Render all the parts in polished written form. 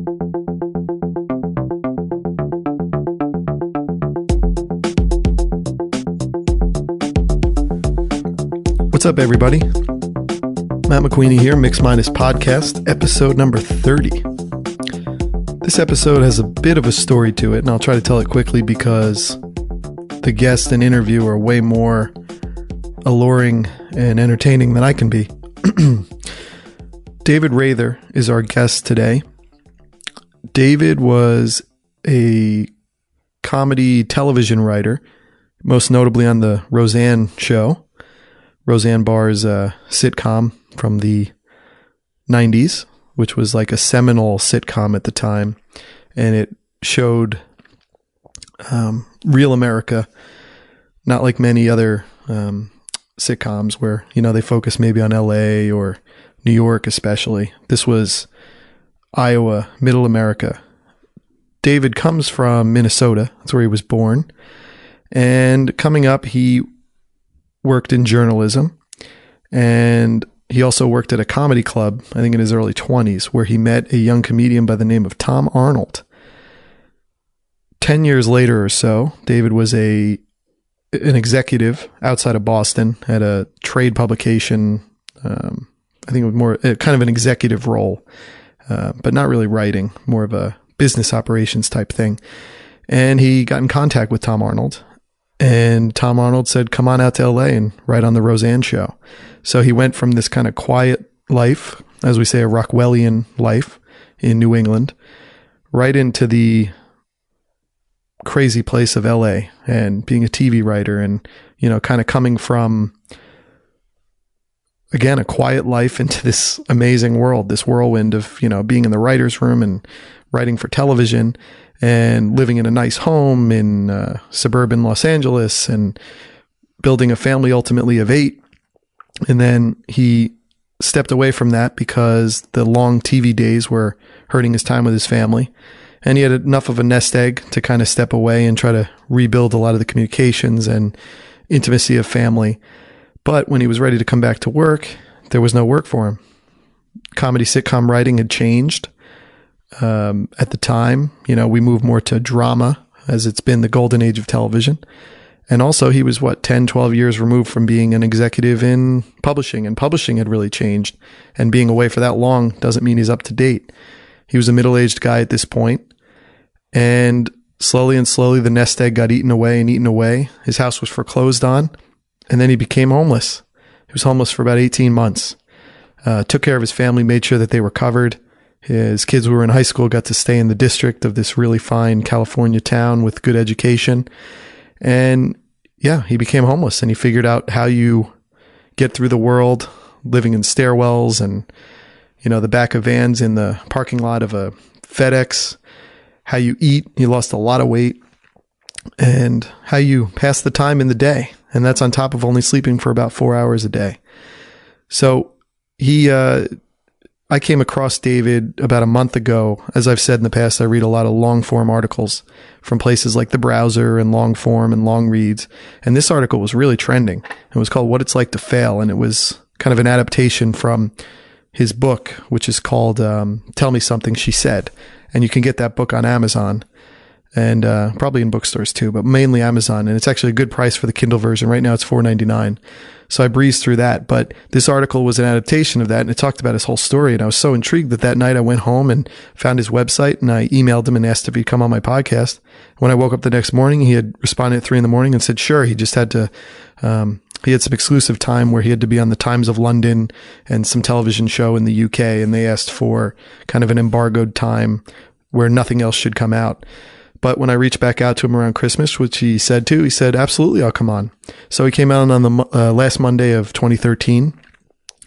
What's up, everybody? Matt McQueenie here, Mixed Minus Podcast, episode number 30. This episode has a bit of a story to it, and I'll try to tell it quickly because the guest and interview are way more alluring and entertaining than I can be. David Raether is our guest today. David was a comedy television writer, most notably on the Roseanne show. Roseanne Barr's sitcom from the 90s, which was like a seminal sitcom at the time. And it showed real America, not like many other sitcoms where, you know, they focus maybe on LA or New York especially. This was Iowa, middle America. David comes from Minnesota. That's where he was born. And coming up, he worked in journalism, and he also worked at a comedy club, I think in his early 20s, where he met a young comedian by the name of Tom Arnold. 10 years later or so, David was an executive outside of Boston at a trade publication. I think it was more kind of an executive role, but not really writing, more of a business operations type thing. And he got in contact with Tom Arnold. And Tom Arnold said, come on out to LA and write on the Roseanne show. So he went from this kind of quiet life, as we say, a Rockwellian life in New England, right into the crazy place of LA and being a TV writer and, you know, kind of coming from, again, a quiet life into this amazing world, this whirlwind of, you know, being in the writer's room and writing for television and living in a nice home in suburban Los Angeles and building a family ultimately of 8. And then he stepped away from that because the long TV days were hurting his time with his family. And he had enough of a nest egg to kind of step away and try to rebuild a lot of the communications and intimacy of family. But when he was ready to come back to work, there was no work for him. Comedy sitcom writing had changed. At the time, you know, we moved more to drama as it's been the golden age of television. And also he was 10, 12 years removed from being an executive in publishing, and publishing had really changed, and being away for that long doesn't mean he's up to date. He was a middle-aged guy at this point, and slowly the nest egg got eaten away. His house was foreclosed on, and then he became homeless. He was homeless for about 18 months. Took care of his family, made sure that they were covered. His kids who were in high school got to stay in the district of this really fine California town with good education. And yeah, he became homeless, and he figured out how you get through the world living in stairwells and, you know, the back of vans in the parking lot of a FedEx, how you eat. He lost a lot of weight, and how you pass the time in the day. And that's on top of only sleeping for about 4 hours a day. So I came across David about a month ago. As I've said in the past, I read a lot of long-form articles from places like The Browser and Longform and Long Reads. And this article was really trending. It was called What It's Like to Fail. And it was kind of an adaptation from his book, which is called Tell Me Something She Said. And you can get that book on Amazon and probably in bookstores too, but mainly Amazon. And it's actually a good price for the Kindle version. Right now it's $4.99. So I breezed through that, but this article was an adaptation of that, and it talked about his whole story. And I was so intrigued that night I went home and found his website, and I emailed him and asked if he'd come on my podcast. When I woke up the next morning, he had responded at 3 a.m. and said, sure. He just had to, he had some exclusive time where he had to be on the Times of London and some television show in the UK. And they asked for kind of an embargoed time where nothing else should come out. But when I reached back out to him around Christmas, which he said, absolutely, I'll come on. So he came out on the last Monday of 2013,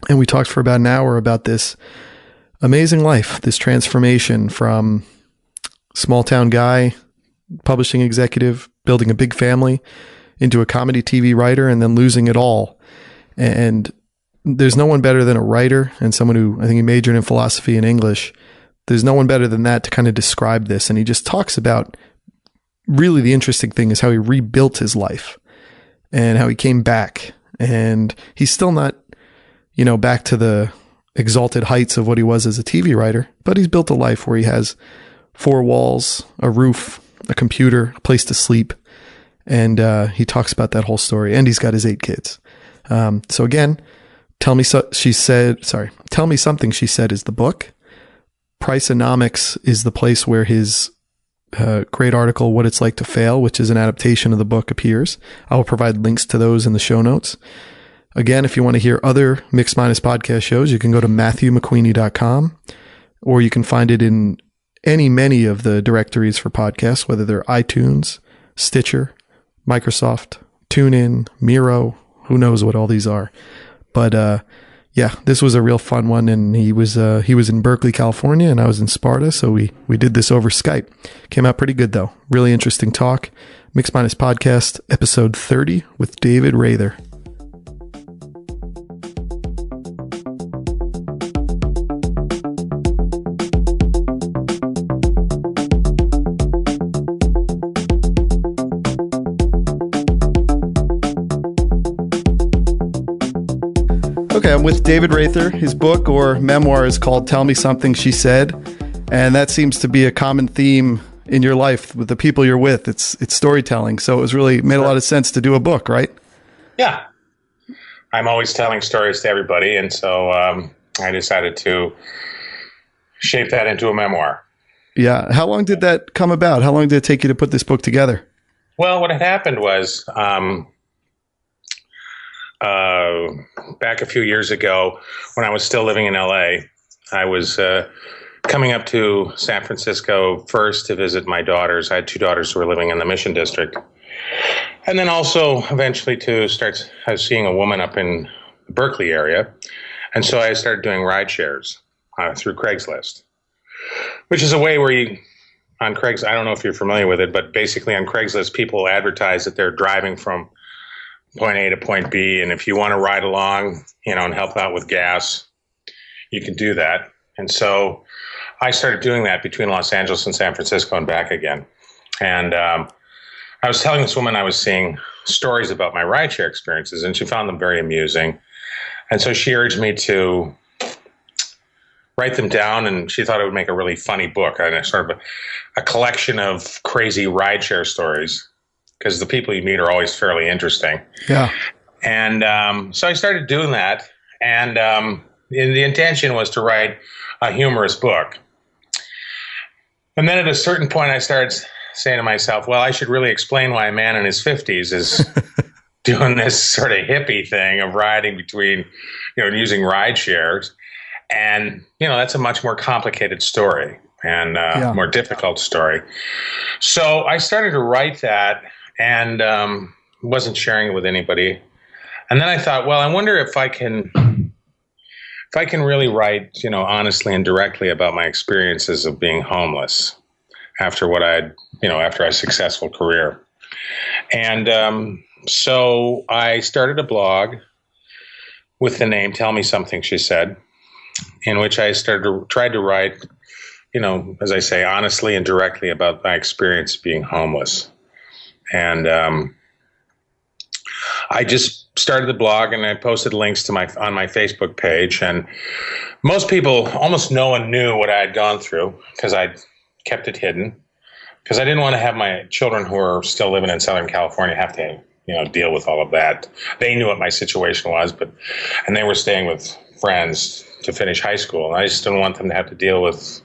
and we talked for about an hour about this amazing life, this transformation from small town guy, publishing executive, building a big family, into a comedy TV writer, and then losing it all. And there's no one better than a writer and someone who, I think he majored in philosophy and English. There's no one better than that to kind of describe this. And he just talks about, really the interesting thing is how he rebuilt his life and how he came back. And he's still not, back to the exalted heights of what he was as a TV writer, but he's built a life where he has 4 walls, a roof, a computer, a place to sleep. And he talks about that whole story. And he's got his 8 kids. So again, Tell Me Something She Said is the book. Priceonomics is the place where his great article, What It's Like to Fail, which is an adaptation of the book, appears. I will provide links to those in the show notes. Again, if you want to hear other Mix Minus podcast shows, you can go to MatthewMcQueenie.com, or you can find it in many of the directories for podcasts, whether they're iTunes, Stitcher, Microsoft, TuneIn, Miro, who knows what all these are. But yeah, this was a real fun one, and he was in Berkeley, California, and I was in Sparta, so we did this over Skype. Came out pretty good though. Really interesting talk. Mix Minus Podcast, episode 30 with David Raether. Okay, I'm with David Raether. His book or memoir is called Tell Me Something She Said. And that seems to be a common theme in your life with the people you're with. It's storytelling. So it was really made a lot of sense to do a book, right? Yeah. I'm always telling stories to everybody. And so I decided to shape that into a memoir. Yeah. How long did that come about? How long did it take you to put this book together? Well, what had happened was back a few years ago, when I was still living in LA, I was coming up to San Francisco first to visit my daughters. I had 2 daughters who were living in the Mission District. And then also eventually I was seeing a woman up in the Berkeley area. And so I started doing ride shares through Craigslist, which is a way where on Craigslist, I don't know if you're familiar with it, but basically on Craigslist, people advertise that they're driving from point A to point B, and if you want to ride along, and help out with gas, you can do that. And so I started doing that between Los Angeles and San Francisco and back again. And I was telling this woman I was seeing stories about my rideshare experiences, and she found them very amusing. And so she urged me to write them down, and she thought it would make a really funny book, and sort of a collection of crazy rideshare stories, because the people you meet are always fairly interesting. Yeah. And so I started doing that. And the intention was to write a humorous book. And then at a certain point, I started saying to myself, well, I should really explain why a man in his 50s is doing this sort of hippie thing of riding between, using ride shares. And, that's a much more complicated story and more difficult story. So I started to write that. And wasn't sharing it with anybody. And then I thought, well, I wonder if I can really write, honestly and directly about my experiences of being homeless after after a successful career. And so I started a blog with the name Tell Me Something She Said, in which I tried to write, as I say, honestly and directly about my experience being homeless. And I just started the blog, and I posted links to on my Facebook page. And almost no one knew what I had gone through, because I kept it hidden, because I didn't want to have my children who are still living in Southern California have to, deal with all of that. They knew what my situation was, and they were staying with friends to finish high school. And I just didn't want them to have to deal with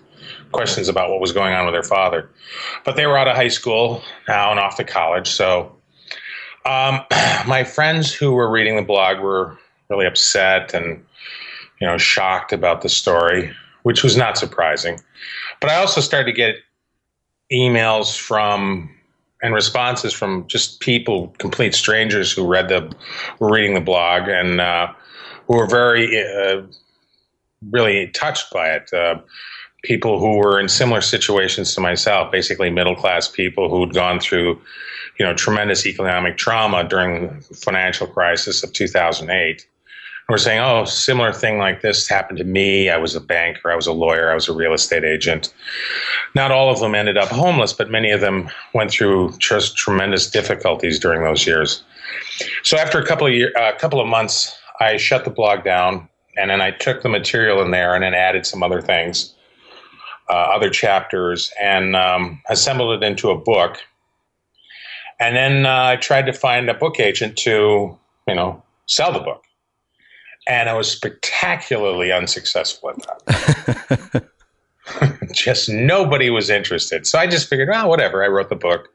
questions about what was going on with their father. But they were out of high school now and off to college. So my friends who were reading the blog were really upset and, shocked about the story, which was not surprising. But I also started to get emails and responses from just people, complete strangers who were reading the blog, and who were very, really touched by it. People who were in similar situations to myself, basically middle-class people who had gone through, tremendous economic trauma during the financial crisis of 2008. And we're saying, oh, similar thing like this happened to me. I was a banker, I was a lawyer, I was a real estate agent. Not all of them ended up homeless, but many of them went through just tremendous difficulties during those years. So after a couple of months, I shut the blog down, And then I took the material in there and then added some other things, other chapters, and assembled it into a book. And then I tried to find a book agent to, sell the book. And I was spectacularly unsuccessful at that. Just nobody was interested. So I just figured, whatever. I wrote the book.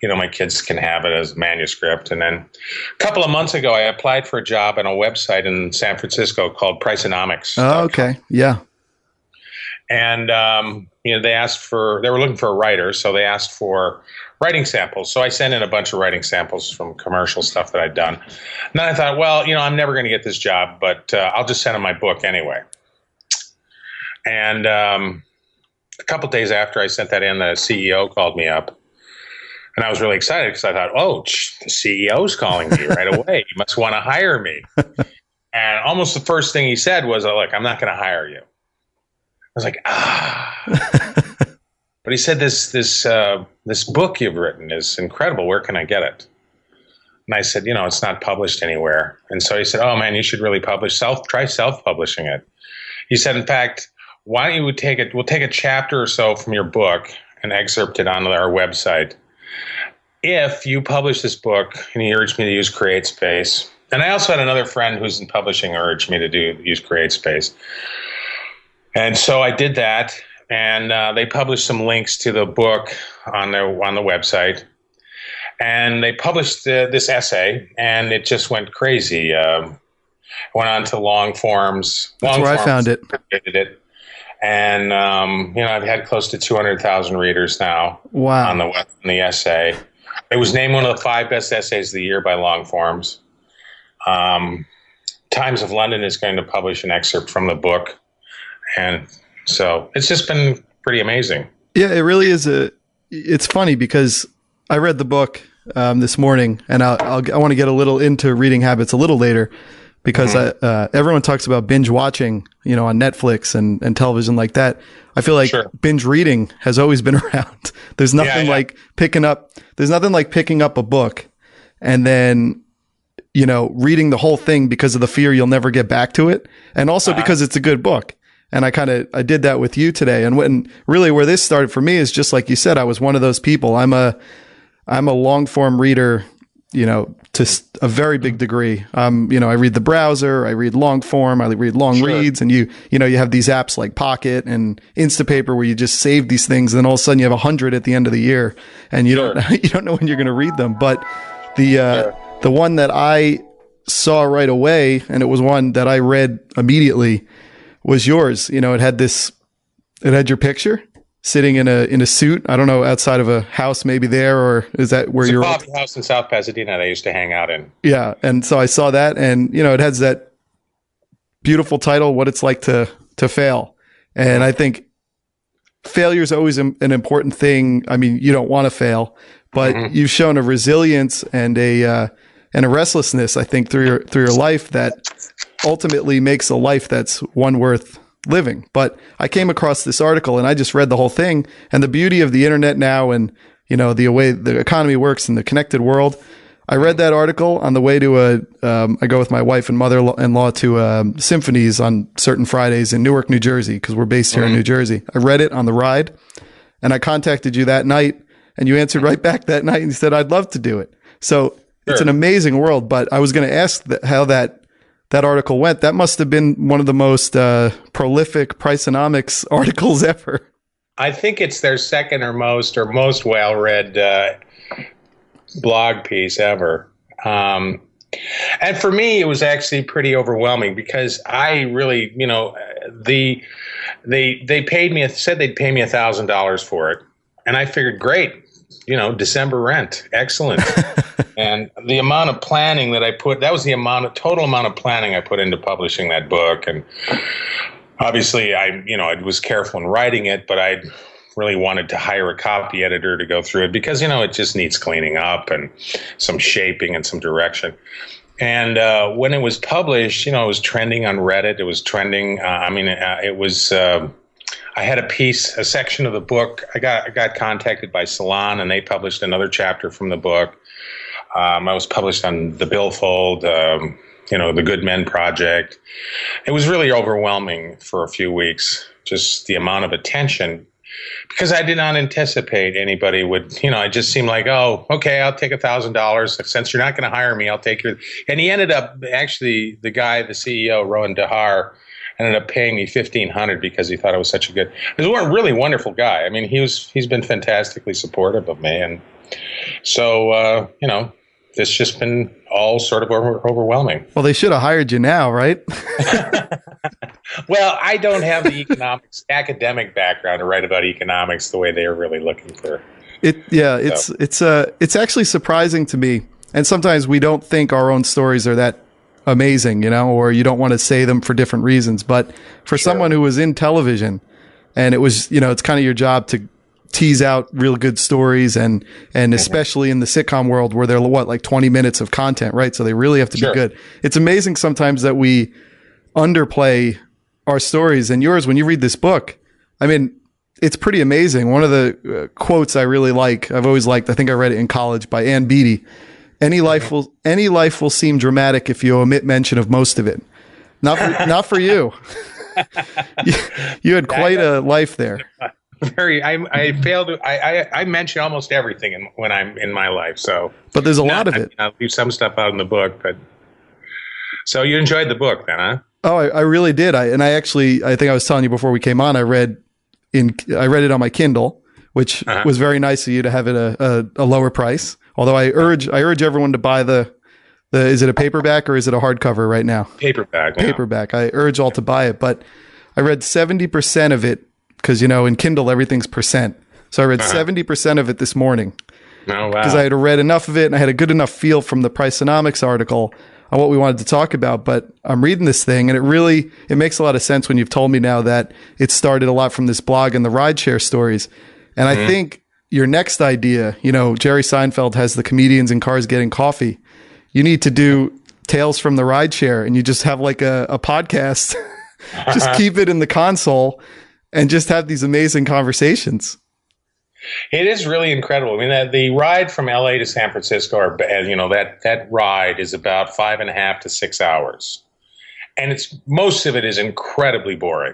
My kids can have it as manuscript. And then a couple of months ago, I applied for a job on a website in San Francisco called Priceonomics. Oh, okay. Yeah. And, they were looking for a writer. So they asked for writing samples. So I sent in a bunch of writing samples from commercial stuff that I'd done. And then I thought, I'm never going to get this job, but I'll just send them my book anyway. And a couple days after I sent that in, the CEO called me up. And I was really excited because I thought, the CEO's calling me right away. He must want to hire me. And almost the first thing he said was, look, I'm not going to hire you. I was like, But he said, this book you've written is incredible. Where can I get it? And I said, it's not published anywhere. And so he said, oh, man, you should really try self-publishing it. He said, in fact, why don't you we'll take a chapter or so from your book and excerpt it onto our website. If you publish this book, and he urged me to use CreateSpace. And I also had another friend who's in publishing urged me to use CreateSpace. And so I did that, and they published some links to the book on the website. And they published this essay, and it just went crazy. Went on to Longforms. That's where I found it. And, I've had close to 200,000 readers now. Wow. On the essay. It was named one of the 5 best essays of the year by Longforms. Times of London is going to publish an excerpt from the book. And so it's just been pretty amazing. Yeah, it really is. It's funny because I read the book this morning, and I want to get a little into reading habits a little later. Because everyone talks about binge watching, on Netflix and television like that. I feel like binge reading has always been around. There's nothing like picking up a book and then, reading the whole thing because of the fear you'll never get back to it. And also because it's a good book. And I did that with you today. And where this started for me is just like you said, I was one of those people. I'm a long form reader, to a very big degree. I read the browser, I read long form, I read long reads, and you have these apps like Pocket and Instapaper where you just save these things, and then all of a sudden you have 100 at the end of the year, and you don't know when you're going to read them. But the one that I saw right away, and it was one that I read immediately, was yours. It had your picture sitting in a suit. I don't know, outside of a house maybe there, or is that where you're? It's a coffee house in South Pasadena that I used to hang out in. Yeah, and so I saw that, and it has that beautiful title, "What It's Like to Fail," and I think failure is always an important thing. I mean, you don't want to fail, but you've shown a resilience and a restlessness, I think, through your life that ultimately makes a life that's one worth living. But I came across this article and I just read the whole thing, and the beauty of the internet now and, the way the economy works in the connected world. I read that article on the way to I go with my wife and mother-in-law to symphonies on certain Fridays in Newark, New Jersey, because we're based here in New Jersey. I read it on the ride, and I contacted you that night, and you answered right back that night and said, I'd love to do it. So it's an amazing world. But I was going to ask how that article went. That must have been one of the most prolific Priceonomics articles ever. I think it's their second or most well-read blog piece ever. And for me, it was actually pretty overwhelming because I really, they paid me, said they'd pay me $1,000 for it. And I figured, great, December rent. Excellent. And the amount of planning that I put, that was the total amount of planning I put into publishing that book. And obviously I was careful in writing it, but I really wanted to hire a copy editor to go through it because, it just needs cleaning up and some shaping and some direction. And when it was published, it was trending on Reddit. It was trending. I had a section of the book. I got contacted by Salon, and they published another chapter from the book. I was published on The Billfold, the Goodman project. It was really overwhelming for a few weeks, just the amount of attention, because I did not anticipate anybody would, it just seemed like, oh, okay, I'll take $1,000. Since you're not going to hire me, I'll take your. And he ended up, actually, the CEO, Rowan Dahar, ended up paying me $1,500 because he thought I was such a good. He was a really wonderful guy. I mean, he's been fantastically supportive of me, and so it's just been all sort of overwhelming. Well, they should have hired you now, right? Well, I don't have the academic background to write about economics the way they are really looking for. It's actually surprising to me, and sometimes we don't think our own stories are that amazing, or you don't want to say them for different reasons. But for someone who was in television, and it was, it's kind of your job to tease out real good stories, and especially in the sitcom world where they're like 20 minutes of content, right? So they really have to be good. It's amazing sometimes that we underplay our stories, and yours, when you read this book, I mean, it's pretty amazing. One of the quotes I really like, I've always liked, I think I read it in college, by Ann Beattie. Any life will seem dramatic if you omit mention of most of it. Not for you. You had quite a life there. I mention almost everything when I'm in my life. So, but there's a lot of it. I'll leave some stuff out in the book, but so you enjoyed the book then, huh? Oh, I really did. I think I was telling you before we came on, I read it on my Kindle, which was very nice of you to have it a lower price. Although I urge everyone to buy the is it a paperback or is it a hardcover right now? Paperback. Yeah. Paperback. I urge all to buy it, but I read 70% of it because, in Kindle, everything's percent. So I read 70% of it this morning. Oh, wow. Because I had read enough of it and I had a good enough feel from the Priceonomics article on what we wanted to talk about. But I'm reading this thing and it makes a lot of sense when you've told me now that it started a lot from this blog and the rideshare stories. And I think your next idea, Jerry Seinfeld has the comedians in cars getting coffee. You need to do Tales from the Rideshare, and you just have like a podcast, just keep it in the console and just have these amazing conversations. It is really incredible. I mean, the ride from LA to San Francisco, that ride is about 5.5 to 6 hours. And most of it is incredibly boring.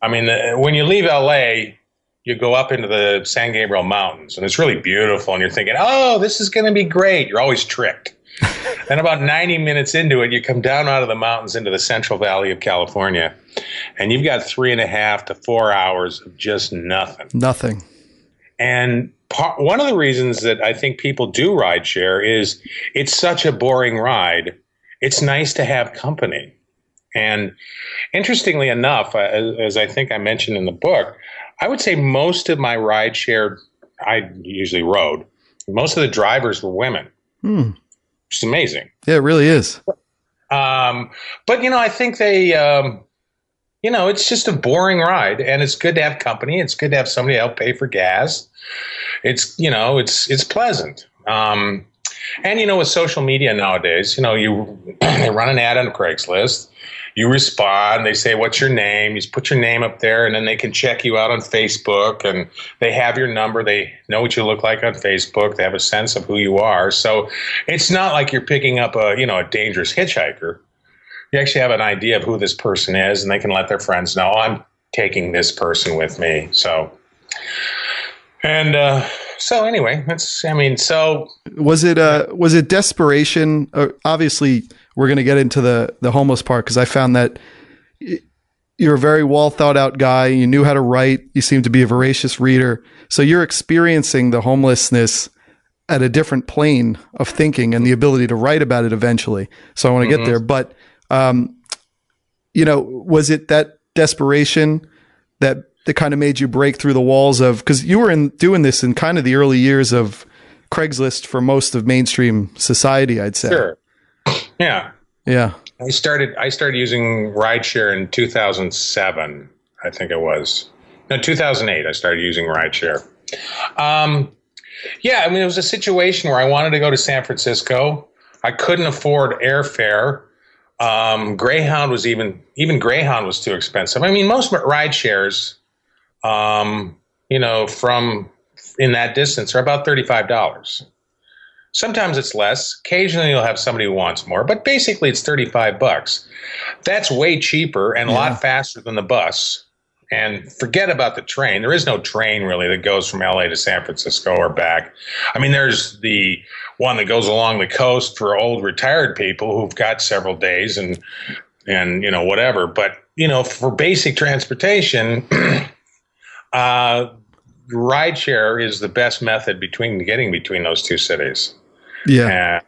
I mean, when you leave LA, you go up into the San Gabriel Mountains, and it's really beautiful, and you're thinking, oh, this is going to be great. You're always tricked. Then about 90 minutes into it, you come down out of the mountains into the Central Valley of California, and you've got 3.5 to 4 hours of just nothing. Nothing. And one of the reasons that I think people do rideshare is it's such a boring ride. It's nice to have company. And interestingly enough, as I think I mentioned in the book, I would say most of my rideshare, I usually rode, most of the drivers were women, which is amazing. Yeah, it really is. But, I think they, it's just a boring ride, and it's good to have company. It's good to have somebody help pay for gas. It's pleasant. And, with social media nowadays, they run an ad on Craigslist. You respond, they say, what's your name? You put your name up there, and then they can check you out on Facebook, and they have your number. They know what you look like on Facebook. They have a sense of who you are. So it's not like you're picking up a dangerous hitchhiker. You actually have an idea of who this person is, and they can let their friends know, I'm taking this person with me. So anyway, was it desperation? Obviously, we're going to get into the homeless part, because I found that you're a very well thought out guy. You knew how to write. You seem to be a voracious reader. So you're experiencing the homelessness at a different plane of thinking and the ability to write about it eventually. So I want to get there. But, was it that desperation that kind of made you break through the walls of, because you were doing this in kind of the early years of Craigslist for most of mainstream society, I'd say. Sure. Yeah. Yeah. I started using rideshare in 2007, I think it was. No, 2008, I started using rideshare. It was a situation where I wanted to go to San Francisco. I couldn't afford airfare. Greyhound was Greyhound was too expensive. I mean, most ride shares, from in that distance are about $35. Sometimes it's less. Occasionally you'll have somebody who wants more, but basically it's $35. That's way cheaper and a lot faster than the bus. And forget about the train. There is no train really that goes from LA to San Francisco or back. I mean, there's the one that goes along the coast for old retired people who've got several days and you know, whatever. But, you know, for basic transportation, rideshare is the best method getting between those two cities. Yeah.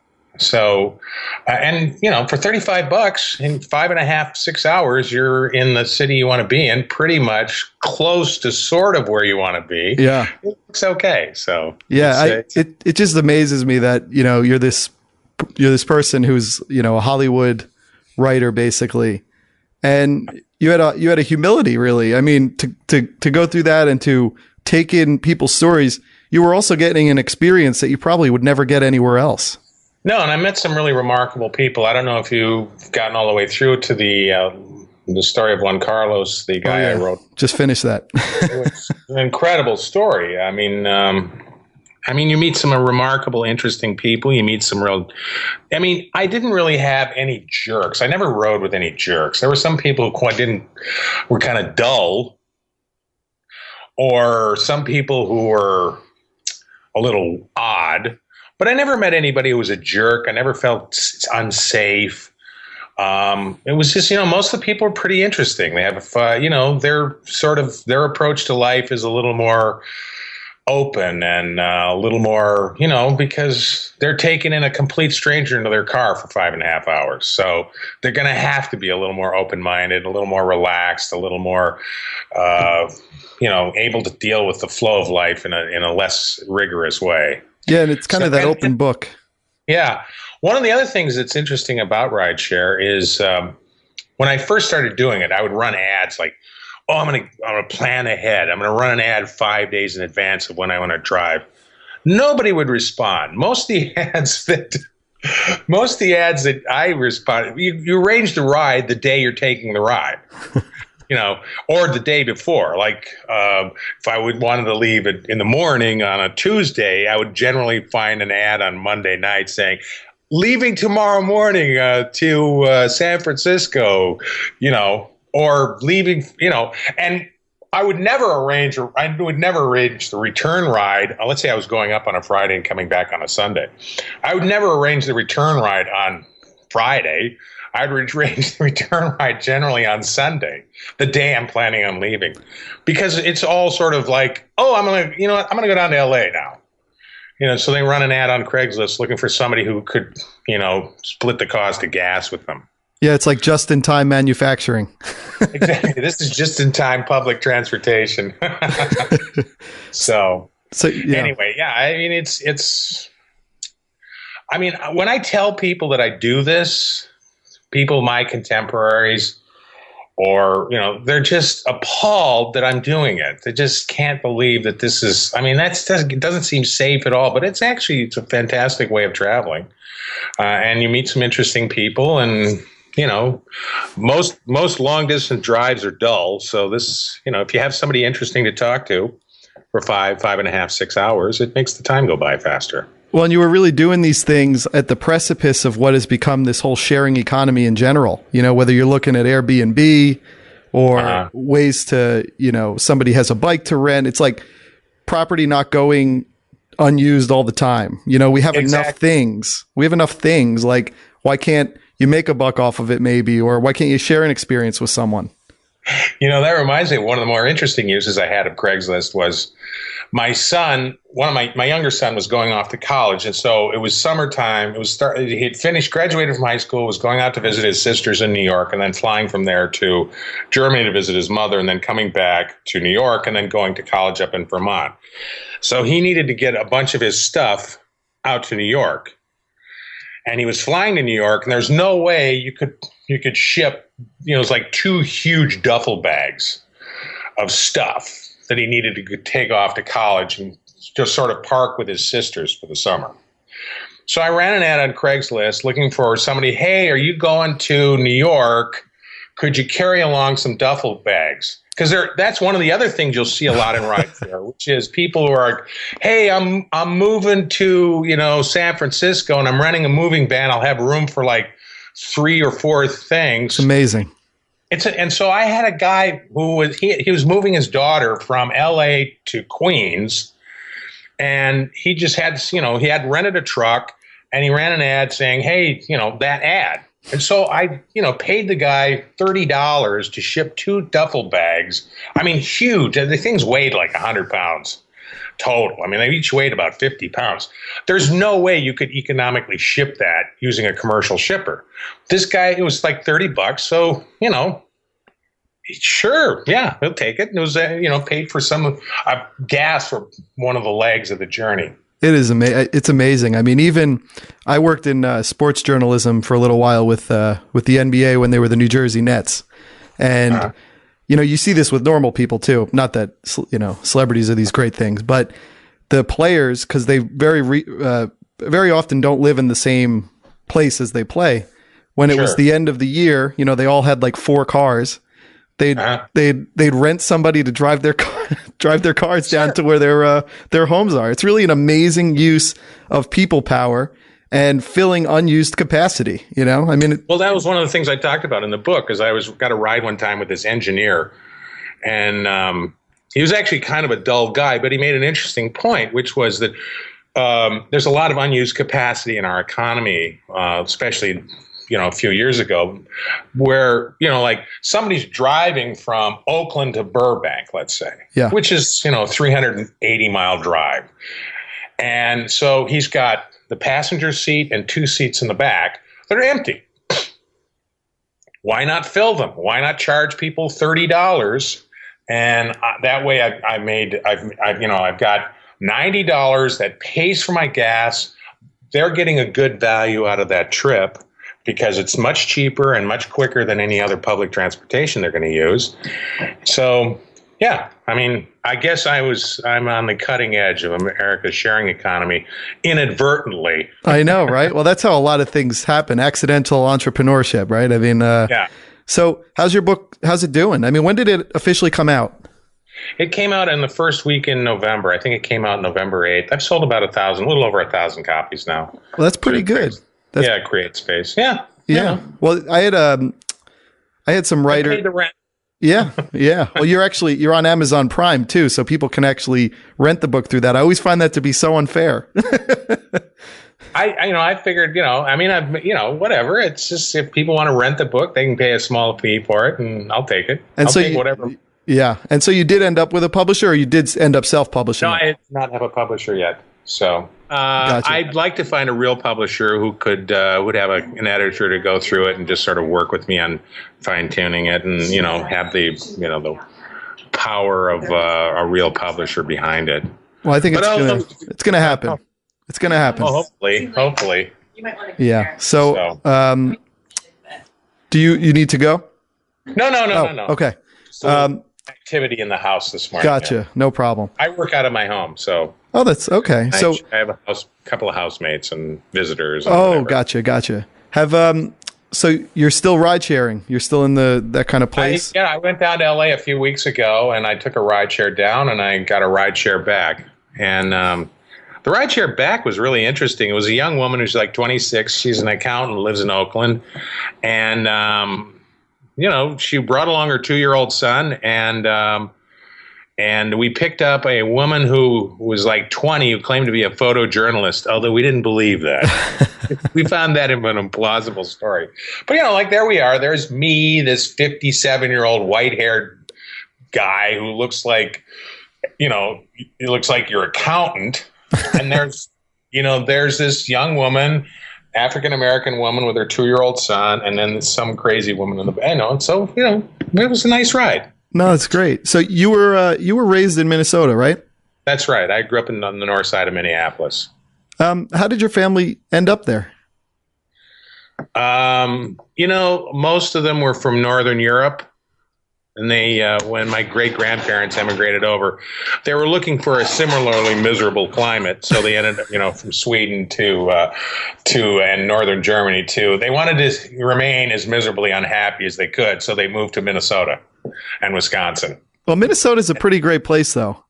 And you know, for $35 in 5.5, 6 hours, you're in the city you want to be in, pretty much close to sort of where you want to be. Yeah. It's okay. So yeah, it just amazes me that, you know, you're this person who's, you know, a Hollywood writer basically. And you had a humility, really. I mean, to go through that and to take in people's stories, you were also getting an experience that you probably would never get anywhere else. No, and I met some really remarkable people. I don't know if you've gotten all the way through to the story of Juan Carlos, the guy I wrote. Just finished that. It was an incredible story. I mean, you meet some remarkable, interesting people. You meet some I didn't really have any jerks. I never rode with any jerks. There were some people who were kind of dull, or some people who were a little odd. But I never met anybody who was a jerk. I never felt unsafe. It was just, you know, most of the people are pretty interesting. They have, you know, their approach to life is a little more open and a little more, you know, because they're taking in a complete stranger into their car for 5.5 hours. So they're going to have to be a little more open-minded, a little more relaxed, a little more, you know, able to deal with the flow of life in a less rigorous way. Yeah, and it's kind of that open book. Yeah. One of the other things that's interesting about rideshare is when I first started doing it, I would run ads like, oh, I'm gonna plan ahead. I'm gonna run an ad 5 days in advance of when I want to drive. Nobody would respond. Most of the ads that I responded, you arrange the ride the day you're taking the ride. You know, or the day before. Like if I wanted to leave in the morning on a Tuesday, I would generally find an ad on Monday night saying, leaving tomorrow morning to San Francisco, you know, or leaving, you know, and I would never arrange the return ride. Let's say I was going up on a Friday and coming back on a Sunday. I would never arrange the return ride on Friday. I'd arrange the return ride generally on Sunday, the day I'm planning on leaving, because it's all sort of like, oh, I'm gonna go down to LA now, you know. So they run an ad on Craigslist looking for somebody who could, you know, split the cost of gas with them. Yeah, it's like just-in-time manufacturing. Exactly. This is just-in-time public transportation. So yeah. Anyway, yeah. I mean, it's. I mean, when I tell people that I do this, people, my contemporaries, or, you know, they're just appalled that I'm doing it. They just can't believe that this is, I mean, it doesn't seem safe at all, but it's a fantastic way of traveling. And you meet some interesting people, and, you know, most long distance drives are dull. So this, you know, if you have somebody interesting to talk to for 5.5, 6 hours, it makes the time go by faster. Well, and you were really doing these things at the precipice of what has become this whole sharing economy in general. You know, whether you're looking at Airbnb or ways to, you know, somebody has a bike to rent. It's like property not going unused all the time. You know, we have enough things. We have enough things. Like, why can't you make a buck off of it maybe? Or why can't you share an experience with someone? You know, that reminds me, one of the more interesting uses I had of Craigslist was my son, my younger son was going off to college. And so it was summertime. He had graduated from high school, was going out to visit his sisters in New York, and then flying from there to Germany to visit his mother, and then coming back to New York, and then going to college up in Vermont. So he needed to get a bunch of his stuff out to New York. And he was flying to New York, and there's no way you could ship, you know, it was like 2 huge duffel bags of stuff that he needed to take off to college and just sort of park with his sisters for the summer. So I ran an ad on Craigslist looking for somebody, hey, are you going to New York could you carry along some duffel bags? Because that's one of the other things you'll see a lot in rideshare, which is people who are, hey, I'm moving to, San Francisco and I'm renting a moving van. I'll have room for like 3 or 4 things. It's amazing. And so I had a guy who was he was moving his daughter from L.A. to Queens, and he just had he had rented a truck, and he ran an ad saying, hey, that ad. And so I, paid the guy $30 to ship 2 duffel bags. I mean, huge. The things weighed like 100 pounds total. I mean, they each weighed about 50 pounds. There's no way you could economically ship that using a commercial shipper. This guy, it was like $30. So, sure, yeah, he'll take it. It was, paid for some gas for one of the legs of the journey. It is it's amazing. I mean, even I worked in sports journalism for a little while with the NBA when they were the New Jersey Nets, and you see this with normal people too. Not that celebrities are these great things, but the players, because they very often don't live in the same place as they play. When it was the end of the year, they all had like 4 cars. They'd rent somebody to drive their cars down to where their homes are. It's really an amazing use of people power and filling unused capacity. I mean, well, that was one of the things I talked about in the book. Is I got a ride one time with this engineer, and he was actually kind of a dull guy, but he made an interesting point, which was that there's a lot of unused capacity in our economy, especially a few years ago, where, like somebody's driving from Oakland to Burbank, let's say, which is, 380-mile drive. And so he's got the passenger seat and 2 seats in the back that are empty. Why not fill them? Why not charge people $30? And that way I've got $90 that pays for my gas. They're getting a good value out of that trip, because it's much cheaper and much quicker than any other public transportation they're going to use. So, yeah, I mean, I guess I'm on the cutting edge of America's sharing economy inadvertently. I know, right? Well, that's how a lot of things happen. Accidental entrepreneurship, right? I mean, yeah. So how's your book? How's it doing? I mean, when did it officially come out? It came out in the first week in November. I think it came out November 8th. I've sold about a little over 1,000 copies now. Well, that's pretty good. Create space. Yeah. Well, I had some writer. I paid the rent. Yeah. Well, you're on Amazon Prime too, so people can actually rent the book through that. I always find that to be so unfair. I figured, whatever. It's just, if people want to rent the book, they can pay a small fee for it, and I'll take it. And I'll take whatever. Yeah. And so you did end up with a publisher, or you did end up self-publishing? No, I did not have a publisher yet. So gotcha. I'd like to find a real publisher who would have an editor to go through it and just sort of work with me on fine tuning it, and have the power of a real publisher behind it. Well, I think it's gonna happen. It's gonna happen. Well, hopefully. You might want to yeah. So, do you need to go? No. Okay. Activity in the house this morning. Gotcha. Yeah. No problem. I work out of my home, so. Oh, that's okay. So I have a couple of housemates and visitors. And gotcha. So you're still ride sharing? You're still in that kind of place? I went down to LA a few weeks ago, and I took a ride share down, and I got a ride share back. And the ride share back was really interesting. It was a young woman who's like 26. She's an accountant, lives in Oakland, and she brought along her 2-year-old son, and we picked up a woman who was like 20 who claimed to be a photojournalist, although we didn't believe that. We found that an implausible story. But, there we are. There's me, this 57-year-old white-haired guy who looks like, he looks like your accountant. And there's this young woman, African-American woman with her 2-year-old son, and then some crazy woman in the So, it was a nice ride. No, it's great. So you were raised in Minnesota, right? That's right. I grew up on the north side of Minneapolis. How did your family end up there? Most of them were from Northern Europe. And when my great grandparents emigrated over, they were looking for a similarly miserable climate. So they ended up, from Sweden to and northern Germany too. They wanted to remain as miserably unhappy as they could, so they moved to Minnesota and Wisconsin. Well, Minnesota's a pretty great place, though.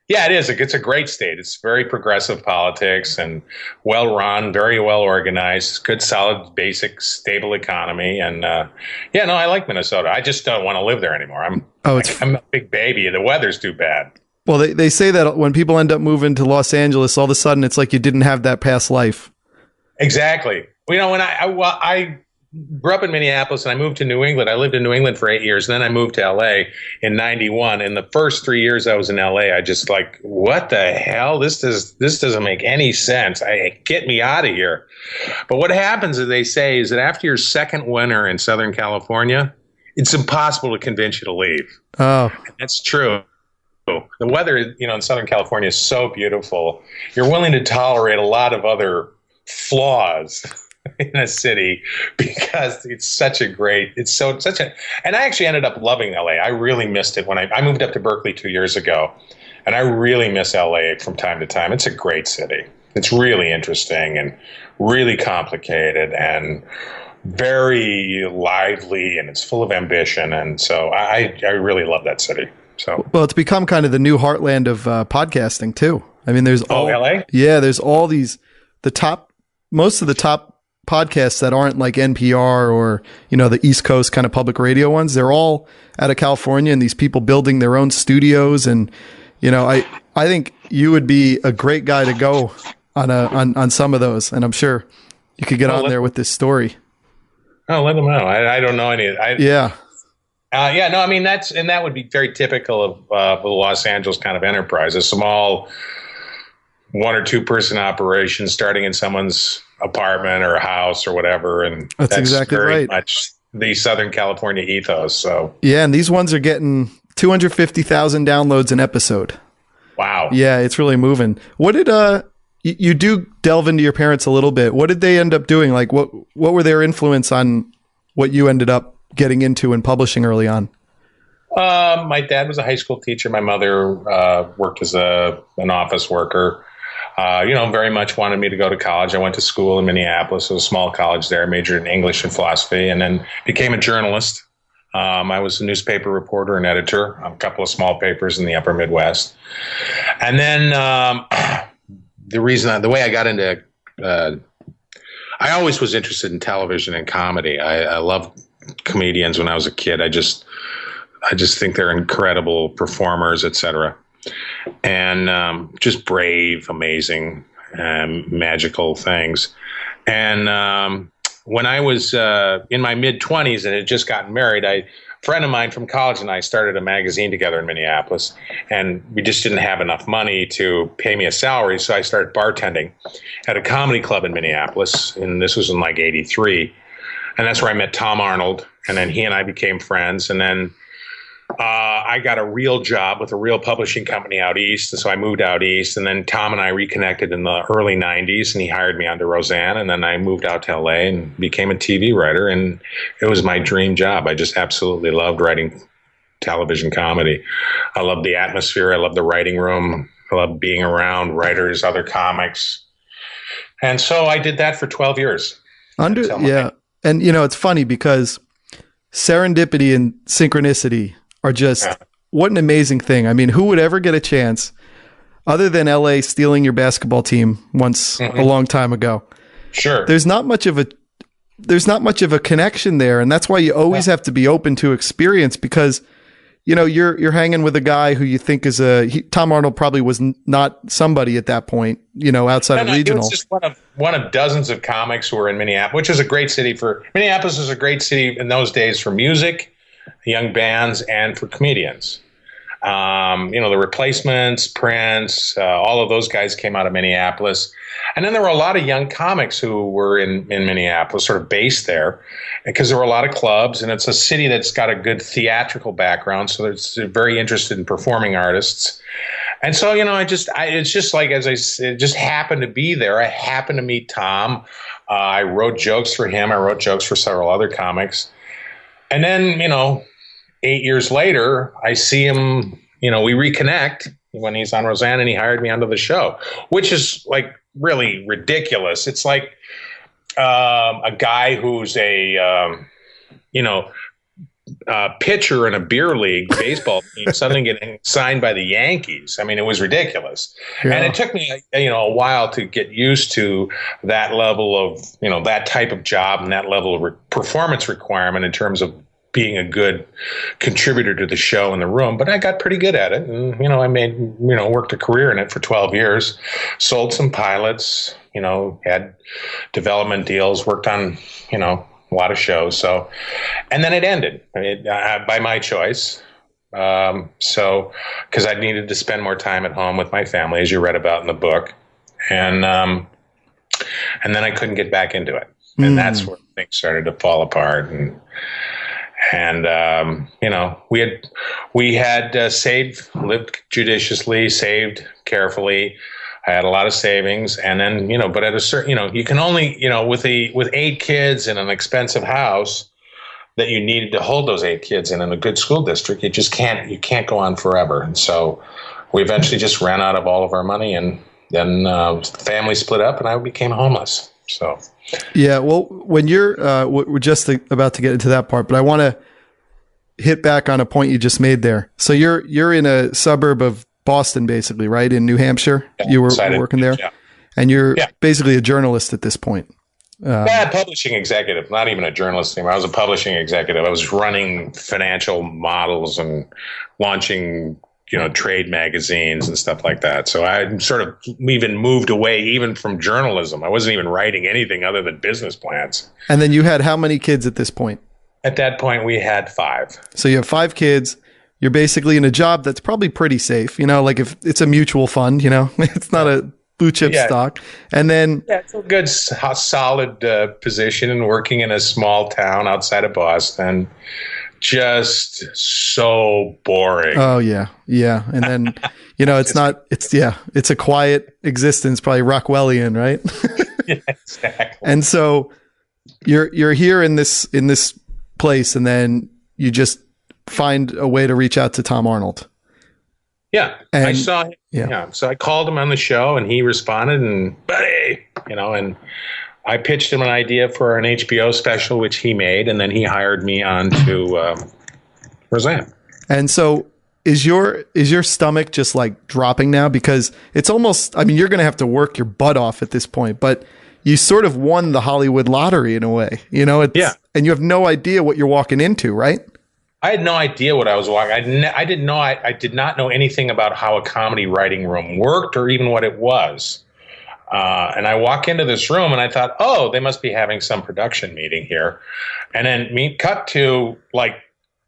Yeah, it is. It's a great state. It's very progressive politics and well run, very well organized, good, solid, basic, stable economy. And I like Minnesota. I just don't want to live there anymore. I'm a big baby. The weather's too bad. Well, they say that when people end up moving to Los Angeles, all of a sudden it's like you didn't have that past life. Exactly. When I grew up in Minneapolis and I moved to New England. I lived in New England for 8 years. And then I moved to LA in 91. In the first 3 years I was in LA, I just like, what the hell? This doesn't make any sense. Get me out of here. But what happens, as they say, is that after your second winter in Southern California, it's impossible to convince you to leave. Oh, and that's true. The weather, in Southern California is so beautiful. You're willing to tolerate a lot of other flaws in a city because it's and I actually ended up loving LA. I really missed it when I moved up to Berkeley 2 years ago, and I really miss LA from time to time. It's a great city. It's really interesting and really complicated and very lively, and it's full of ambition. And so I really love that city. So, well, it's become kind of the new heartland of podcasting too. I mean, there's LA? Yeah, there's all most of the top podcasts that aren't like NPR or, the East Coast kind of public radio ones. They're all out of California, and these people building their own studios. And, I think you would be a great guy to go on some of those. And I'm sure you could get on there with this story. Oh, let them know. I don't know any. Yeah. I mean, that would be very typical of the Los Angeles kind of enterprise, a small 1 or 2 person operation starting in someone's apartment or a house or whatever. And that's exactly very right. Much the Southern California ethos. So yeah. And these ones are getting 250,000 downloads an episode. Wow. Yeah. It's really moving. What did, you do delve into your parents a little bit. What did they end up doing? Like what were their influence on what you ended up getting into and publishing early on? My dad was a high school teacher. My mother worked as an office worker. Very much wanted me to go to college. I went to school in Minneapolis. It was a small college there. Majored in English and philosophy, and then became a journalist. I was a newspaper reporter and editor on a couple of small papers in the upper Midwest. And then the way I got into, I always was interested in television and comedy. I loved comedians when I was a kid. I just think they're incredible performers, etc. And just brave, amazing, magical things. And when I was in my mid-20s and had just gotten married, a friend of mine from college and I started a magazine together in Minneapolis. And we just didn't have enough money to pay me a salary, so I started bartending at a comedy club in Minneapolis. And this was in like 83. And that's where I met Tom Arnold. And then he and I became friends. And then I got a real job with a real publishing company out east. And so I moved out east. And then Tom and I reconnected in the early 90s, and he hired me onto Roseanne. And then I moved out to LA and became a TV writer. And it was my dream job. I just absolutely loved writing television comedy. I loved the atmosphere. I loved the writing room. I loved being around writers, other comics. And so I did that for 12 years. And it's funny because serendipity and synchronicity are just, what an amazing thing. I mean, who would ever get a chance other than LA stealing your basketball team once a long time ago? Sure. There's not much of a connection there. And that's why you always have to be open to experience, because, you're hanging with a guy who you think is Tom Arnold probably was not somebody at that point, outside of regional. He was just one of dozens of comics who were in Minneapolis, which was a great city Minneapolis was a great city in those days for music, young bands, and for comedians. The Replacements, Prince, all of those guys came out of Minneapolis. And then there were a lot of young comics who were in Minneapolis, sort of based there, because there were a lot of clubs, and it's a city that's got a good theatrical background, so it's very interested in performing artists. And so, it's just like, as I said, it just happened to be there. I happened to meet Tom. I wrote jokes for him. I wrote jokes for several other comics. And then, 8 years later, I see him, we reconnect when he's on Roseanne, and he hired me onto the show, which is like really ridiculous. It's like a guy who's pitcher in a beer league baseball team suddenly getting signed by the Yankees. I mean, it was ridiculous. Yeah. And it took me, a while to get used to that level of, that type of job and that level of performance requirement in terms of being a good contributor to the show in the room. But I got pretty good at it. And, I made, worked a career in it for 12 years, sold some pilots, had development deals, worked on, a lot of shows. So, and then it ended by my choice. Because I needed to spend more time at home with my family, as you read about in the book. And then I couldn't get back into it. And that's where things started to fall apart. And we had lived judiciously, saved carefully. I had a lot of savings, and then, but at a certain, you can only, with 8 kids in an expensive house that you needed to hold those 8 kids in a good school district, you can't go on forever. And so we eventually just ran out of all of our money, and then the family split up and I became homeless. So. Yeah. Well, when you're, we're just about to get into that part, but I want to hit back on a point you just made there. So you're in a suburb of Boston, basically, right? In New Hampshire, yeah, you were working there, yeah. And you're basically a journalist at this point. Publishing executive, not even a journalist anymore. I was a publishing executive. I was running financial models and launching, trade magazines and stuff like that. So I sort of even moved away even from journalism. I wasn't even writing anything other than business plans. And then you had how many kids at this point? At that point, we had 5. So you have 5 kids. You're basically in a job that's probably pretty safe, like if it's a mutual fund, it's not a blue chip stock. And then it's a good, solid position, and working in a small town outside of Boston, just so boring. Oh yeah. Yeah. And then, it's a quiet existence, probably Rockwellian, right? Yeah, exactly. And so you're here in this place, and then you just find a way to reach out to Tom Arnold. Yeah. And I saw him. Yeah. So I called him on the show, and he responded, and buddy, and I pitched him an idea for an HBO special, which he made, and then he hired me on to Roseanne. And so is your stomach just like dropping now? Because it's almost, you're going to have to work your butt off at this point, but you sort of won the Hollywood lottery in a way, and you have no idea what you're walking into, right? I had no idea what I was walking. I did not know anything about how a comedy writing room worked or even what it was. And I walk into this room and I thought, oh, they must be having some production meeting here. And then cut to like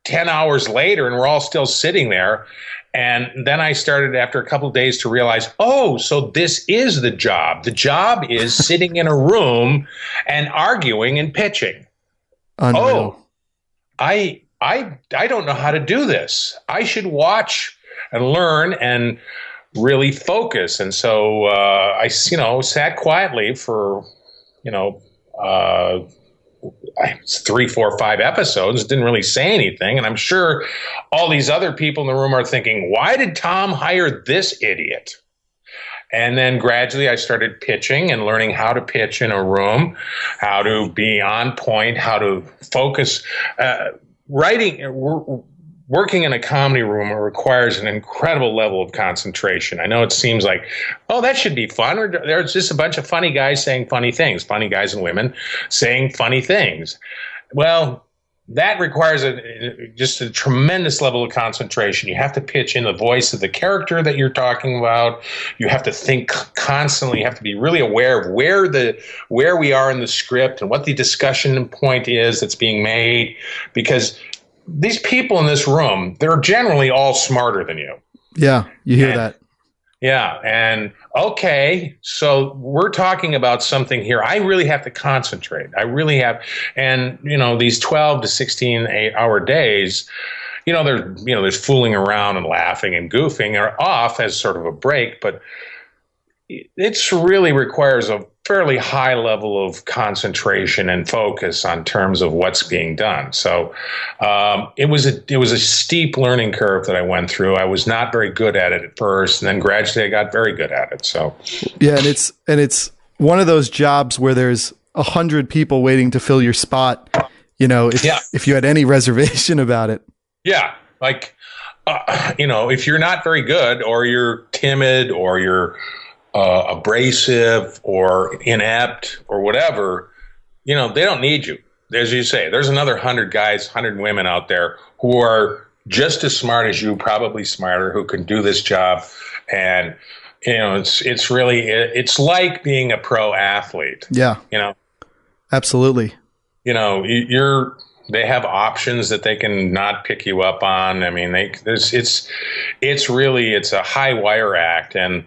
10 hours later, and we're all still sitting there. And then I started, after a couple of days, to realize, oh, so this is the job. The job is sitting in a room and arguing and pitching. Unreal. Oh, I don't know how to do this. I should watch and learn and really focus. And so I sat quietly for 3, 4, 5 episodes, didn't really say anything. And I'm sure all these other people in the room are thinking, why did Tom hire this idiot? And then gradually I started pitching and learning how to pitch in a room, how to be on point, how to focus. Working in a comedy room requires an incredible level of concentration. I know it seems like, oh, that should be fun. Or there's just a bunch of funny guys saying funny things, funny guys and women saying funny things. Well, that requires just a tremendous level of concentration. You have to pitch in the voice of the character that you're talking about. You have to think constantly. You have to be really aware of where we are in the script and what the discussion point is that's being made, because these people in this room, they're generally all smarter than you. Yeah, you hear that. Yeah. And okay, so we're talking about something here. I really have to concentrate. I really have. And, these 12 to 16-hour days, there's fooling around and laughing and goofing are off as sort of a break, but it really requires a fairly high level of concentration and focus on terms of what's being done. So it was a steep learning curve that I went through. I was not very good at it at first, and then gradually I got very good at it. So yeah, and it's one of those jobs where there's 100 people waiting to fill your spot. If you had any reservation about it. Yeah, like if you're not very good, or you're timid, or you're abrasive or inept or whatever, they don't need you. As you say, there's another 100 guys, 100 women out there who are just as smart as you, probably smarter, who can do this job. And, it's really, it's like being a pro athlete. Yeah. Absolutely. They have options that they can not pick you up on. I mean, it's a high wire act. And,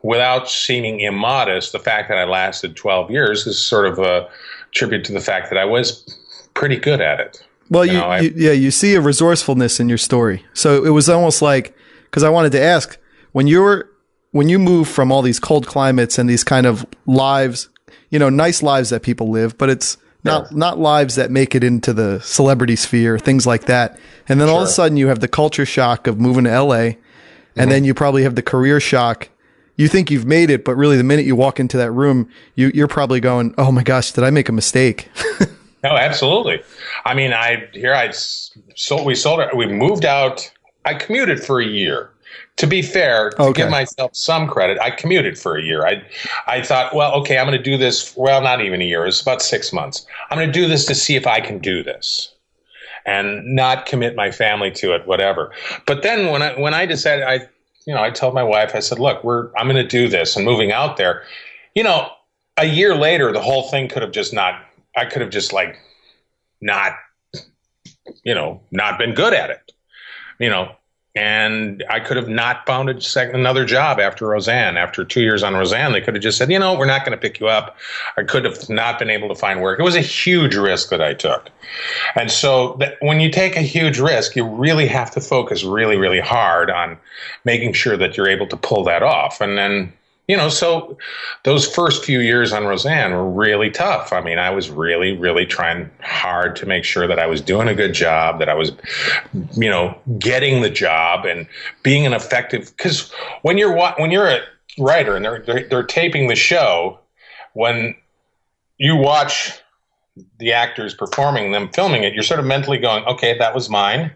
without seeming immodest, the fact that I lasted 12 years is sort of a tribute to the fact that I was pretty good at it. Well, you see a resourcefulness in your story. So it was almost like, because I wanted to ask, when you move from all these cold climates and these kind of lives, nice lives that people live, but it's not lives that make it into the celebrity sphere, things like that. And then all of a sudden you have the culture shock of moving to LA. And then you probably have the career shock. You think you've made it, but really the minute you walk into that room, you're probably going, oh my gosh, did I make a mistake? No, absolutely. I mean, we moved out. I commuted for a year. To be fair, to give myself some credit, I commuted for a year. I thought, well, okay, I'm going to do this. Well, not even a year. It's about 6 months. I'm going to do this to see if I can do this, and not commit my family to it, whatever. But then when I decided, I told my wife, I said, look, I'm going to do this, and moving out there, a year later, the whole thing could have just not been good at it, and I could have not found another job after Roseanne. After 2 years on Roseanne, they could have just said, we're not going to pick you up. I could have not been able to find work. It was a huge risk that I took. And so when you take a huge risk, you really have to focus really, really hard on making sure that you're able to pull that off. And then, so those first few years on Roseanne were really tough. I mean, I was really, really trying hard to make sure that I was doing a good job, that I was, getting the job and being an effective. Because when you're a writer and they're taping the show, when you watch the actors performing them, filming it, you're sort of mentally going, okay, that was mine.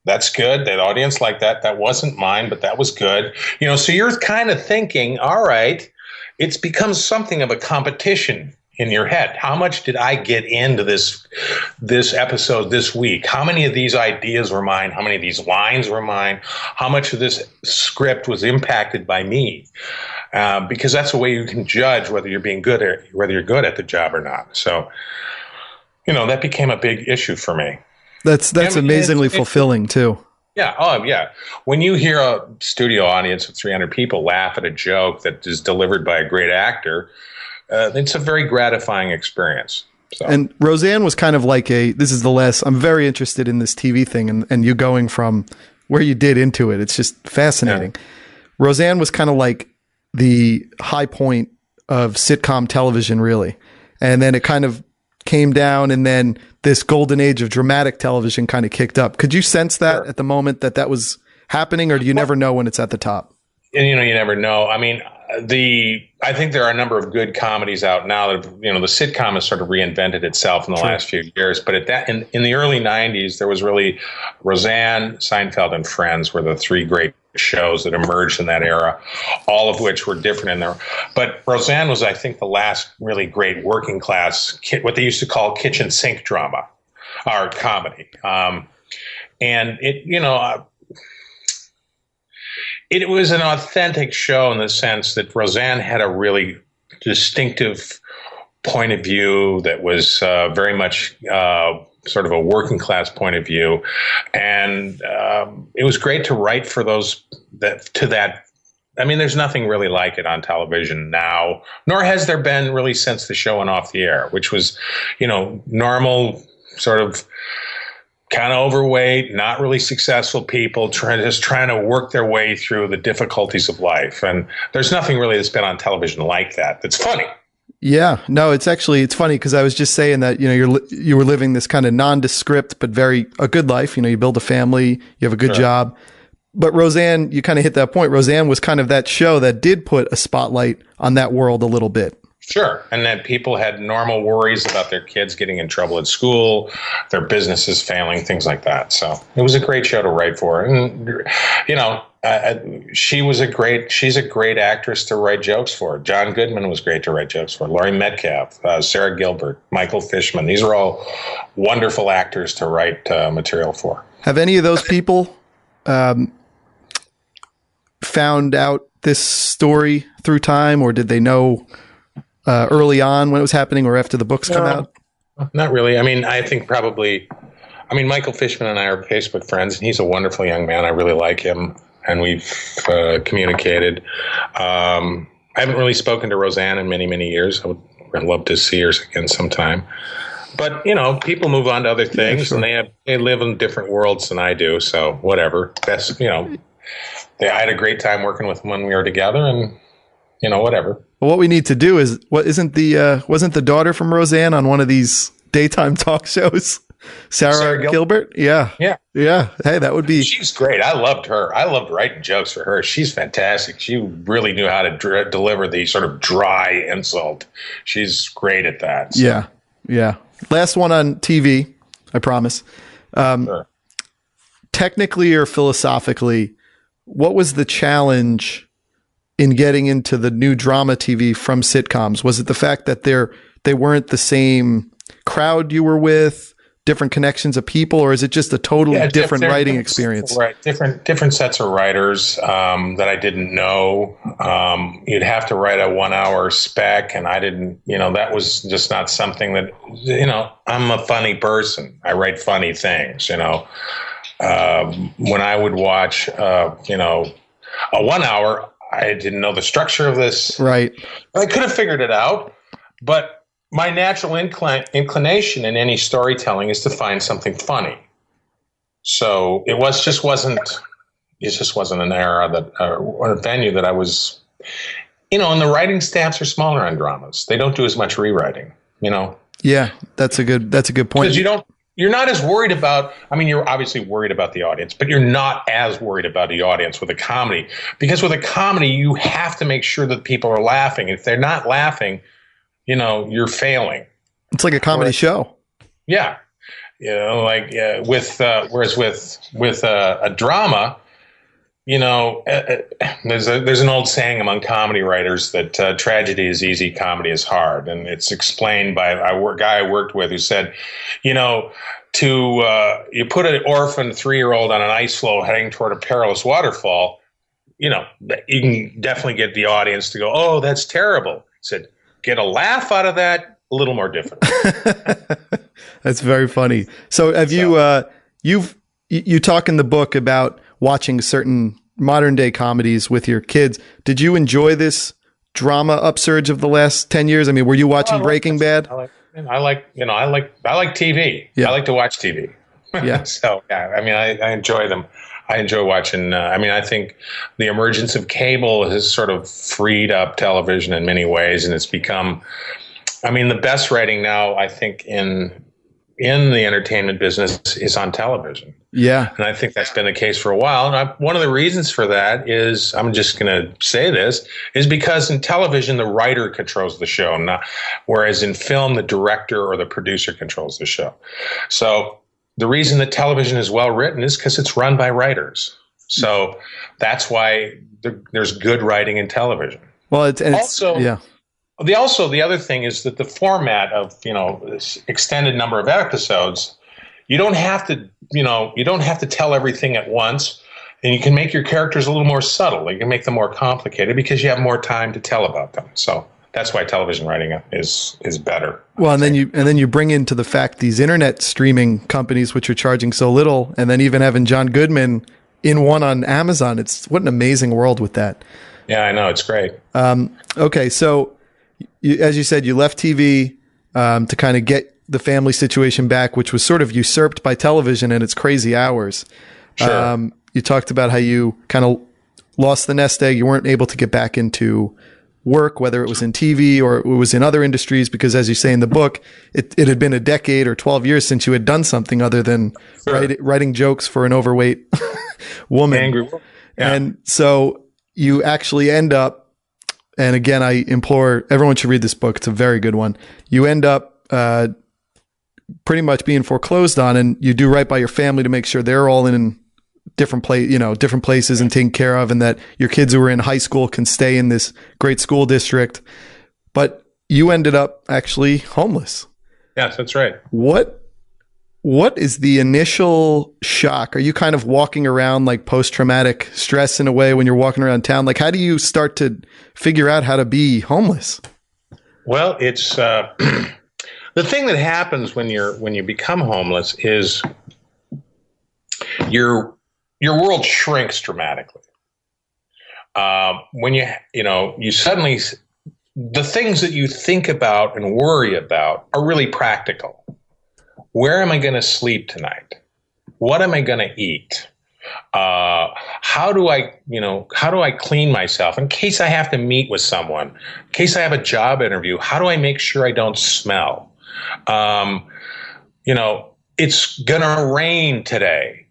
That's good. The audience liked that. That wasn't mine, but that was good. So you're kind of thinking, all right, it's become something of a competition in your head. How much did I get into this episode this week? How many of these ideas were mine? How many of these lines were mine? How much of this script was impacted by me? Because that's the way you can judge whether you're good at the job or not. So, that became a big issue for me. That's amazingly fulfilling too. Yeah. Oh, yeah. When you hear a studio audience of 300 people laugh at a joke that is delivered by a great actor, it's a very gratifying experience. So. And Roseanne was kind of like I'm very interested in this TV thing and you going from where you did into it. It's just fascinating. Yeah. Roseanne was kind of like the high point of sitcom television, really. And then it kind of came down, and then this golden age of dramatic television kind of kicked up. Could you sense that at the moment that was happening, or do you never know when it's at the top? And you never know. I mean, I think there are a number of good comedies out now that, the sitcom has sort of reinvented itself in the last few years. But in the early 90s, there was really Roseanne, Seinfeld, and Friends were the three great shows that emerged in that era, all of which were different in there. But Roseanne was, I think, the last really great working class, what they used to call kitchen sink drama or comedy. And it was an authentic show in the sense that Roseanne had a really distinctive point of view that was very much sort of a working class point of view. And it was great to write for that. I mean, there's nothing really like it on television now, nor has there been really since the show went off the air, which was, normal sort of kind of overweight, not really successful people just trying to work their way through the difficulties of life. And there's nothing really that's been on television like that. That's funny. Yeah, no, it's funny because I was just saying that, you were living this kind of nondescript, but a good life. You build a family, you have a good job. But Roseanne, you kind of hit that point. Roseanne was kind of that show that did put a spotlight on that world a little bit. Sure. And that people had normal worries about their kids getting in trouble at school, their businesses failing, things like that. So it was a great show to write for. And, she's a great actress to write jokes for. John Goodman was great to write jokes for. Laurie Metcalf, Sara Gilbert, Michael Fishman. These are all wonderful actors to write material for. Have any of those people found out this story through time, or did they know early on when it was happening or after the books come out? Not really. I mean, I think Michael Fishman and I are Facebook friends, and he's a wonderful young man. I really like him, and we've communicated. I haven't really spoken to Roseanne in many, many years. I'd love to see her again sometime. But, people move on to other things, and they live in different worlds than I do, so whatever. That's, I had a great time working with them when we were together, and, whatever. Well, what we need to do is, wasn't the daughter from Roseanne on one of these daytime talk shows? Sara Gilbert? Yeah. Yeah. Yeah. Hey, that would be. She's great. I loved her. I loved writing jokes for her. She's fantastic. She really knew how to deliver the sort of dry insult. She's great at that. So. Yeah. Yeah. Last one on TV, I promise. Sure. Technically or philosophically, what was the challenge in getting into the new drama TV from sitcoms? Was it the fact that they weren't the same crowd you were with, different connections of people, or is it just a totally different writing experience? Right, different sets of writers that I didn't know. You'd have to write a 1 hour spec, and I didn't. That was just not something that. I'm a funny person. I write funny things. When I would watch, a 1 hour. I didn't know the structure of this. Right. I could have figured it out, but my natural inclination in any storytelling is to find something funny. So it just wasn't an era or a venue that I was, and the writing staffs are smaller on dramas. They don't do as much rewriting, Yeah, that's a good point. Because you're not as worried about, you're obviously worried about the audience, but you're not as worried about the audience with a comedy. Because with a comedy, you have to make sure that people are laughing. If they're not laughing, you're failing. It's like a comedy show. Yeah. Whereas with a drama, there's an old saying among comedy writers that tragedy is easy, comedy is hard. And it's explained by a guy I worked with who said, you put an orphan 3-year-old on an ice floe heading toward a perilous waterfall, you can definitely get the audience to go, oh, that's terrible. He said, get a laugh out of that, a little more difficult. That's very funny. So have you talk in the book about watching certain modern day comedies with your kids. Did you enjoy this drama upsurge of the last 10 years? Were you watching Breaking Bad? I like TV. Yeah. I like to watch TV. Yeah. So I enjoy them. I enjoy watching. I think the emergence of cable has sort of freed up television in many ways, and it's become. The best writing now, I think, in the entertainment business is on television. Yeah, and I think that's been the case for a while. And one of the reasons for that is, I'm just going to say this, is because in television the writer controls the show, whereas in film the director or the producer controls the show. So the reason that television is well written is because it's run by writers. So that's why there's good writing in television. Well, the other thing is that the format of this extended number of episodes, you don't have to tell everything at once, and you can make your characters a little more subtle. You can make them more complicated because you have more time to tell about them. So that's why television writing is better. Well, and then you bring into the fact these internet streaming companies which are charging so little, and then even having John Goodman in one on Amazon. What an amazing world with that. Yeah, I know, it's great. Okay, so as you said, you left TV to kind of get the family situation back, which was sort of usurped by television and its crazy hours. Sure. You talked about how you kind of lost the nest egg. You weren't able to get back into work, whether it was in TV or it was in other industries, because as you say in the book, it had been a decade or 12 years since you had done something other than writing jokes for an overweight woman. Angry woman. Yeah. And so you actually end up, and again, I implore everyone should read this book. It's a very good one. You end up pretty much being foreclosed on, and you do right by your family to make sure they're all in different places and taken care of, and that your kids who are in high school can stay in this great school district. But you ended up actually homeless. Yes, that's right. What is the initial shock? Are you kind of walking around like post-traumatic stress in a way when you're walking around town? Like, how do you start to figure out how to be homeless? Well, it's the thing that happens when you become homeless is your world shrinks dramatically. When you suddenly, the things that you think about and worry about are really practical. Where am I going to sleep tonight? What am I going to eat? How do I clean myself in case I have to meet with someone? In case I have a job interview, how do I make sure I don't smell? It's going to rain today.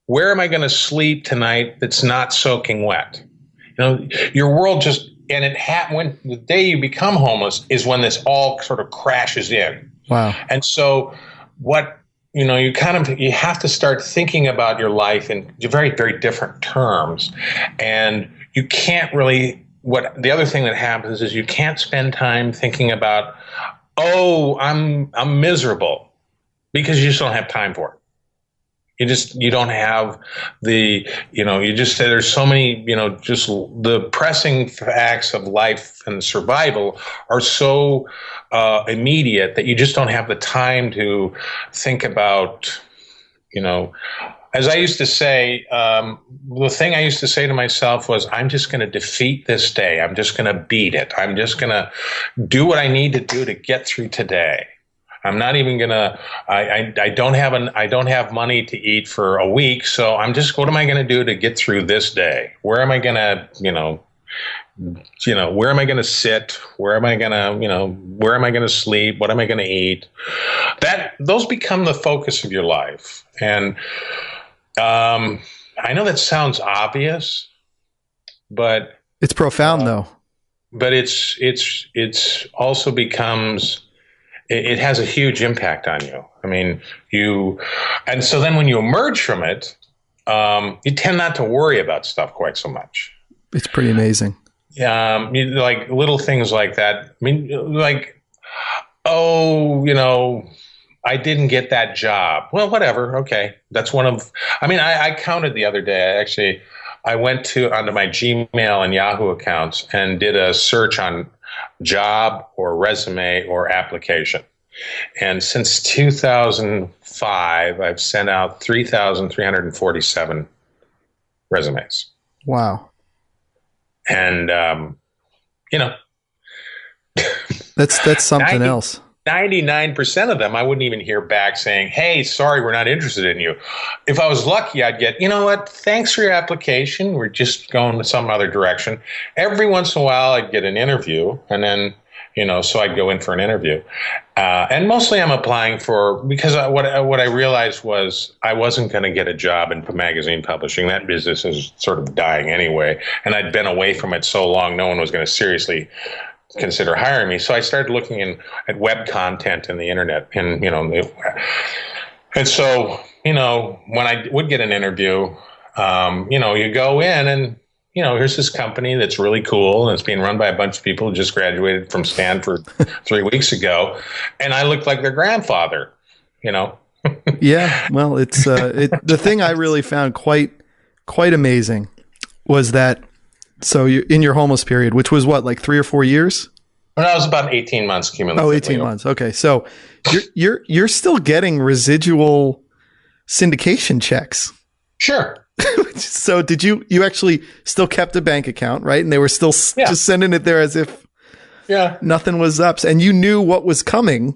Where am I going to sleep tonight that's not soaking wet? Your world just, and when the day you become homeless is when this all sort of crashes in. Wow. And so you have to start thinking about your life in very, very different terms. And you can't really, the other thing that happens is you can't spend time thinking about, I'm miserable, because you just don't have time for it. You don't have there's so many, just the pressing facts of life and survival are so immediate that you just don't have the time to think about, as I used to say, the thing I used to say to myself was, I'm just going to defeat this day. I'm just going to beat it. I'm just going to do what I need to do to get through today. I'm not even gonna. I don't have money to eat for a week, so what am I gonna do to get through this day? Where am I gonna, where am I gonna sit? Where am I gonna sleep? What am I gonna eat? Those become the focus of your life, and I know that sounds obvious, but it's profound though. But it's also becomes. It has a huge impact on you. I mean, and so then when you emerge from it, you tend not to worry about stuff quite so much. It's pretty amazing. Like little things like that. I mean, like, I didn't get that job. Well, whatever. Okay. That's I counted the other day. I went onto my Gmail and Yahoo accounts and did a search on job or resume or application. And since 2005, I've sent out 3,347 resumes. Wow. And, that's something else. 99% of them, I wouldn't even hear back saying, hey, sorry, we're not interested in you. If I was lucky, I'd get, you know what, thanks for your application. We're just going some other direction. Every once in a while, I'd get an interview, and then, so I'd go in for an interview. And mostly I'm applying because what I realized was I wasn't going to get a job in webcom publishing. That business is sort of dying anyway. And I'd been away from it so long, no one was going to seriously consider hiring me. So I started looking at web content in the internet, and and so when I would get an interview, you go in and here's this company that's really cool and it's being run by a bunch of people who just graduated from Stanford 3 weeks ago, and I looked like their grandfather. Yeah, well, it's the thing I really found quite amazing was that. So you in your homeless period, which was what, like 3 or 4 years? Well, that was about 18 months cumulatively. Oh, 18 months. Okay. So you're still getting residual syndication checks. Sure. So did you actually still kept a bank account, right? And they were still just sending it there as if nothing was up. And you knew what was coming.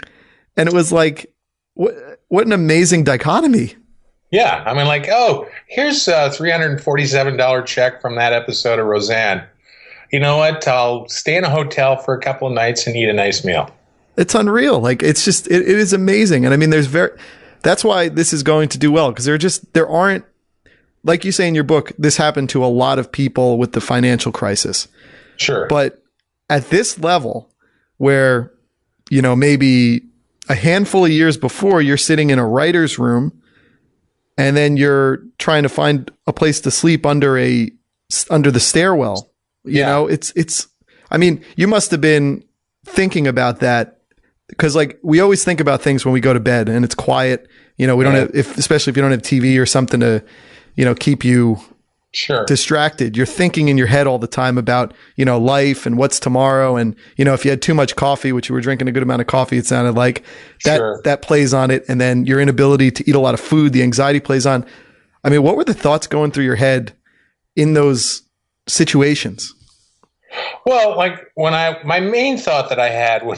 And it was like, what an amazing dichotomy. Yeah. I mean, like, oh, here's a $347 check from that episode of Roseanne. You know what? I'll stay in a hotel for a couple of nights and eat a nice meal. It's unreal. Like, it's just, it is amazing. And I mean, that's why this is going to do well. Because there aren't, like you say in your book, this happened to a lot of people with the financial crisis. Sure. But at this level where, maybe a handful of years before, you're sitting in a writer's room and then you're trying to find a place to sleep under the stairwell. It's, I mean, you must have been thinking about that, because like we always think about things when we go to bed and it's quiet, we don't have, especially if you don't have TV or something to, keep you distracted. You're thinking in your head all the time about, life and what's tomorrow. And, if you had too much coffee, which you were drinking a good amount of coffee, it sounded like that plays on it. And then your inability to eat a lot of food, the anxiety plays on. I mean, what were the thoughts going through your head in those situations? Well, like my main thought that I had when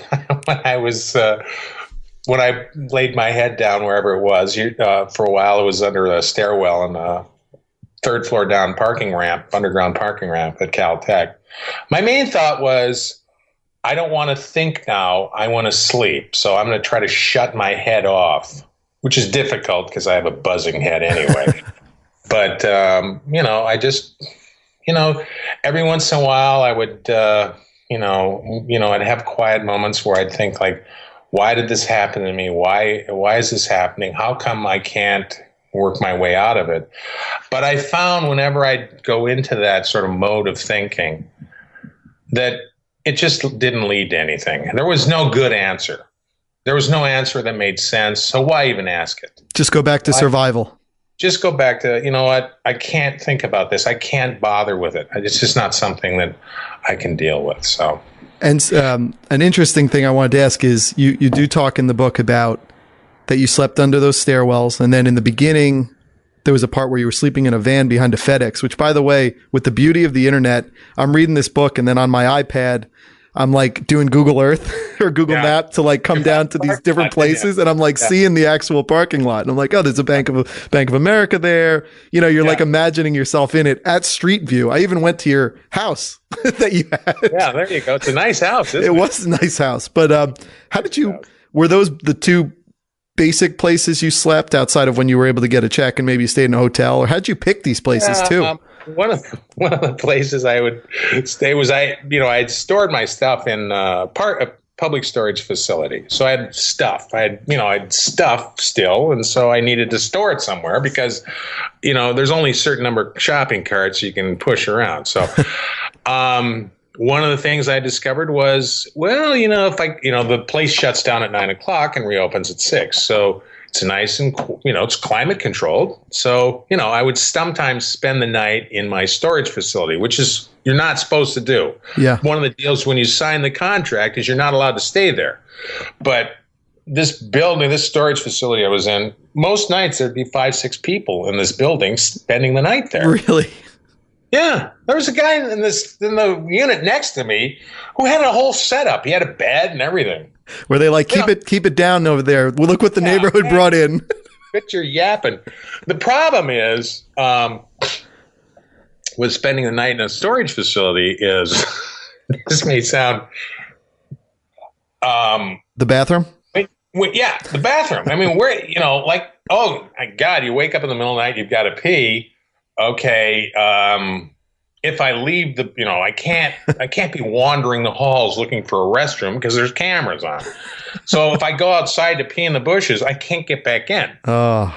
I laid my head down wherever it was, for a while it was under a stairwell in a third floor down underground parking ramp at Caltech. My main thought was, I don't want to think now. I want to sleep. So I'm going to try to shut my head off, which is difficult because I have a buzzing head anyway. But, I just, every once in a while I would, I'd have quiet moments where I'd think like, why did this happen to me? Why is this happening? How come I can't work my way out of it? But I found whenever I'd go into that sort of mode of thinking that it just didn't lead to anything. There was no good answer. There was no answer that made sense. So why even ask it? Just go back to survival. Just go back to, what? I can't think about this. I can't bother with it. It's just not something that I can deal with. So, and an interesting thing I wanted to ask is you do talk in the book about that you slept under those stairwells. And then in the beginning, there was a part where you were sleeping in a van behind a FedEx, which, by the way, with the beauty of the internet, I'm reading this book and then on my iPad, I'm like doing Google Earth or Google Map to like come down to these different places. And I'm like seeing the actual parking lot. And I'm like, oh, there's a Bank of America there. You're like imagining yourself in it at Street View. I even went to your house that you had. Yeah, there you go. It's a nice house, isn't it? It was a nice house. But how did were those the two basic places you slept outside of when you were able to get a check and maybe you stayed in a hotel? Or how'd you pick these places too? One of the places I would stay was I'd stored my stuff in a public storage facility. So I had stuff. I had stuff still, and so I needed to store it somewhere because there's only a certain number of shopping carts you can push around. So one of the things I discovered was, if the place shuts down at 9:00 and reopens at 6, so it's nice and it's climate controlled. So, I would sometimes spend the night in my storage facility, which is you're not supposed to do. Yeah. One of the deals when you sign the contract is you're not allowed to stay there. But this storage facility I was in, most nights there'd be 5-6 people in this building spending the night there. Really? Yeah. There was a guy in the unit next to me who had a whole setup. He had a bed and everything. Where they like, keep it down over there. Well, look what the neighborhood brought in. Quit your yapping. The problem is, with spending the night in a storage facility is, this may sound, the bathroom? The bathroom. I mean, oh my God, you wake up in the middle of the night, you've got to pee. Okay. If I leave I can't be wandering the halls looking for a restroom because there's cameras on. So if I go outside to pee in the bushes, I can't get back in. Oh.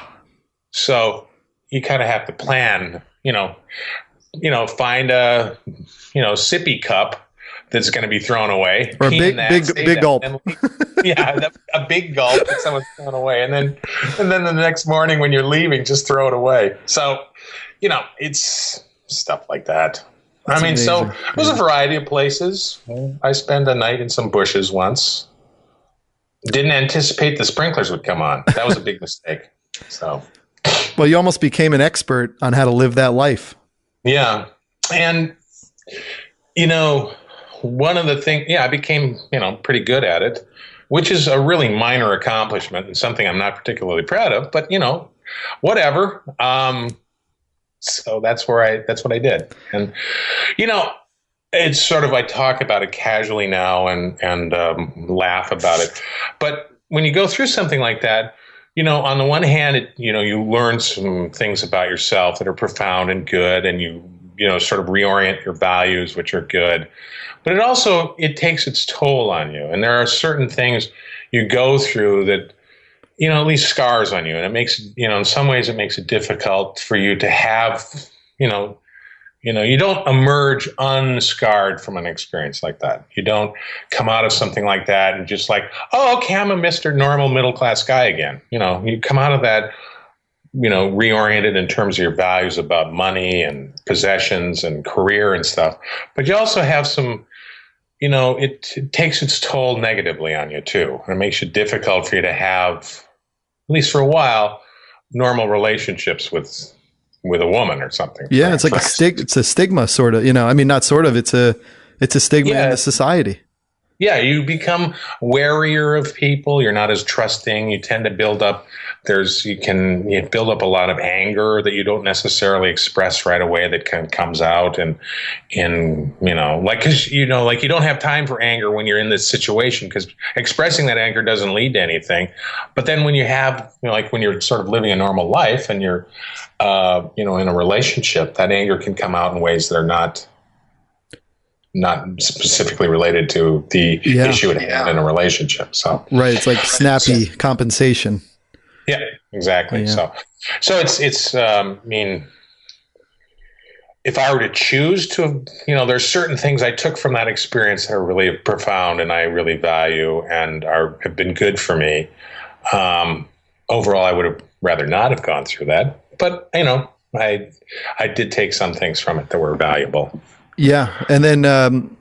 So you kind of have to plan, find a, sippy cup that's going to be thrown away. Or a big gulp. A big gulp that someone's thrown away. And then the next morning when you're leaving, just throw it away. So, it's stuff like that. That's amazing. So it was a variety of places. I spent a night in some bushes once. Didn't anticipate the sprinklers would come on. That was a big mistake. So, well, you almost became an expert on how to live that life. Yeah. And, one of the things, I became, pretty good at it which is a really minor accomplishment and something I'm not particularly proud of, but whatever. So that's what I did. And, it's sort of, I talk about it casually now and laugh about it. But when you go through something like that, on the one hand, you learn some things about yourself that are profound and good, and you sort of reorient your values, which are good. But it takes its toll on you. And there are certain things you go through that, at least scars on you. And it makes, in some ways it makes it difficult for you to have, you don't emerge unscarred from an experience like that. You don't come out of something like that and just like, oh, okay, I'm a Mr. Normal middle-class guy again. You come out of that, reoriented in terms of your values about money and possessions and career and stuff. But you also have some, it takes its toll negatively on you too. And it makes it difficult for you to have, at least for a while, normal relationships with a woman or something. Yeah, it's like it's a stigma, sort of. I mean, not sort of. It's a stigma in the society. Yeah, you become warier of people. You're not as trusting. You tend to build up. You build up a lot of anger that you don't necessarily express right away. That kind of comes out because you don't have time for anger when you're in this situation, because expressing that anger doesn't lead to anything. But then when you have, when you're sort of living a normal life and you're, in a relationship, that anger can come out in ways that are not specifically related to the issue at hand in a relationship. So right, it's like snappy compensation. Yeah, exactly. Yeah. So it's I mean, if I were to choose to, there's certain things I took from that experience that are really profound and I really value and have been good for me. Overall, I would have rather not have gone through that, but I did take some things from it that were valuable. Yeah. And then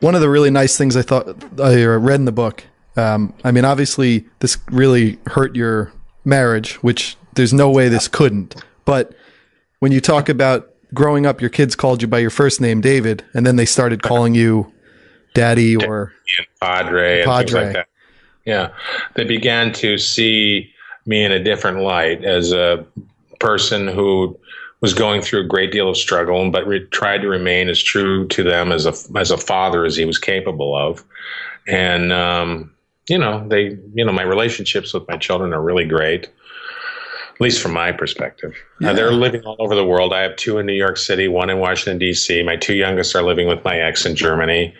one of the really nice things I thought I read in the book, I mean, obviously this really hurt your marriage, which there's no way this couldn't. But when you talk about growing up, your kids called you by your first name, David, and then they started calling you Daddy or Padre and things like that. Yeah. They began to see me in a different light as a person who was going through a great deal of struggle, but tried to remain as true to them as a father as he was capable of. And, my relationships with my children are really great, at least from my perspective. Yeah. They're living all over the world. I have 2 in New York City, 1 in Washington, D.C. My 2 youngest are living with my ex in Germany.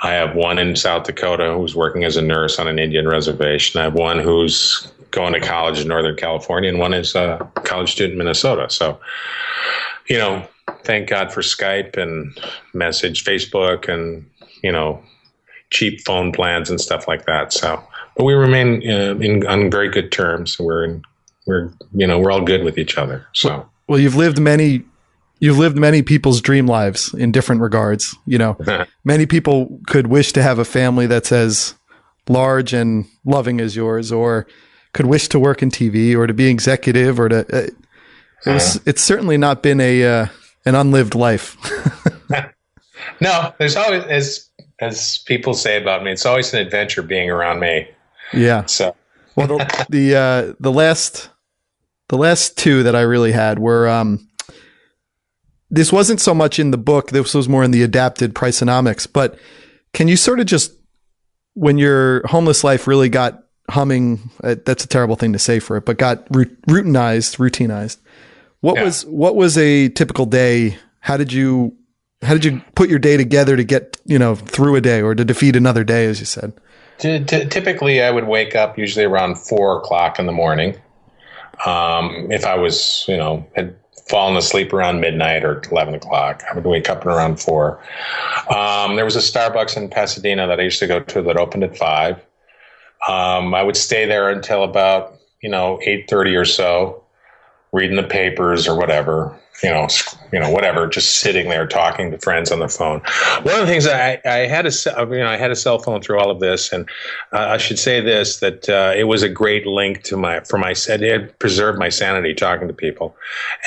I have 1 in South Dakota who's working as a nurse on an Indian reservation. I have 1 who's going to college in Northern California, and 1 is a college student in Minnesota. So, thank God for Skype and Facebook and, cheap phone plans and stuff like that. So, but we remain on very good terms. We're all good with each other. So, well, you've lived many people's dream lives in different regards. Many people could wish to have a family that's as large and loving as yours, or could wish to work in TV or to be executive or to. It's certainly not been an unlived life. No, there's always, as people say about me, it's always an adventure being around me. Yeah. So, well, the last 2 that I really had were this wasn't so much in the book. This was more in the adapted Priceonomics. But can you sort of just, when your homeless life really got humming, that's a terrible thing to say for it, but got routinized. What was a typical day? How did you put your day together to get, through a day or to defeat another day, as you said? Typically, I would wake up usually around 4:00 in the morning. If I was, had fallen asleep around midnight or 11 o'clock, I would wake up at around 4. There was a Starbucks in Pasadena that I used to go to that opened at 5. I would stay there until about, 8:30 or so, reading the papers or whatever, whatever, just sitting there talking to friends on the phone. One of the things I had I had a cell phone through all of this, and I should say this, that it was a great link to it preserved my sanity talking to people.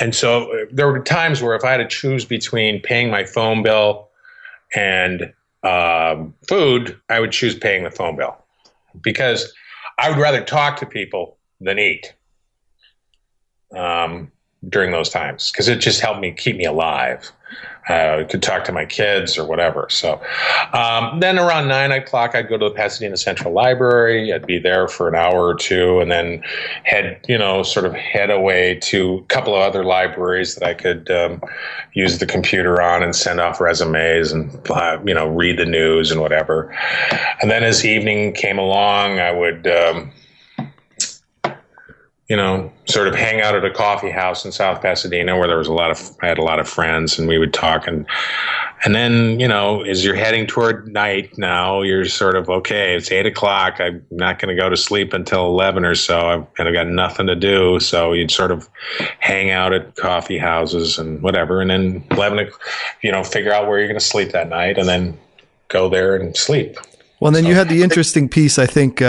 And so there were times where if I had to choose between paying my phone bill and food, I would choose paying the phone bill. because I would rather talk to people than eat during those times, because it just helped me keep me alive. I could talk to my kids or whatever. So then around 9 o'clock, I'd go to the Pasadena Central Library. I'd be there for an hour or two, and then head away to a couple of other libraries that I could use the computer on and send off resumes and, read the news and whatever. And then as evening came along, I would sort of hang out at a coffee house in South Pasadena where I had a lot of friends, and we would talk. And then, as you're heading toward night now, you're sort of, okay, it's 8 o'clock. I'm not going to go to sleep until 11 or so. I've got nothing to do. So you'd sort of hang out at coffee houses and whatever. And then 11, figure out where you're going to sleep that night and then go there and sleep. Well, and then you had the interesting piece, I think,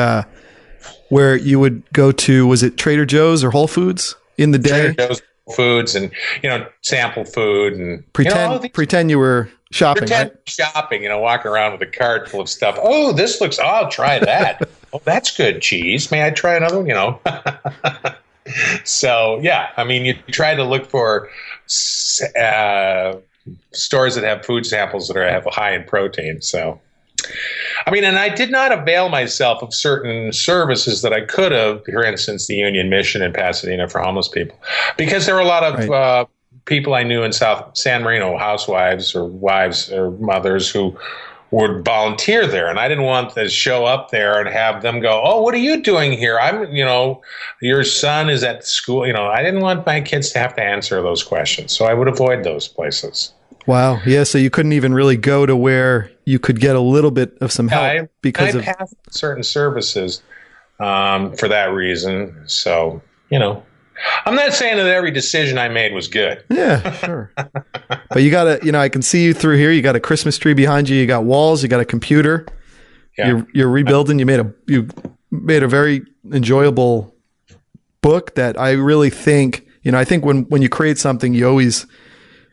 where you would go to, was it Trader Joe's or Whole Foods in the day? Trader Joe's, Whole Foods, and sample food and pretend you were shopping. Shopping, walking around with a cart full of stuff. Oh, this looks. Oh, I'll try that. Oh, that's good cheese. May I try another one? So yeah, I mean, you try to look for stores that have food samples that have high in protein. So. I mean, and I did not avail myself of certain services that I could have, for instance, the Union Mission in Pasadena for homeless people, because there were a lot of people I knew in South San Marino, housewives or wives or mothers who would volunteer there. And I didn't want to show up there and have them go, oh, what are you doing here? Your son is at school. I didn't want my kids to have to answer those questions. So I would avoid those places. Wow. Yeah. So you couldn't even really go to where you could get a little bit of some help I passed certain services for that reason. So, I'm not saying that every decision I made was good. Yeah, sure. But you got I can see you through here. You got a Christmas tree behind you. You got walls. You got a computer. Yeah. You're rebuilding. You made a very enjoyable book that I really think, I think when you create something, you always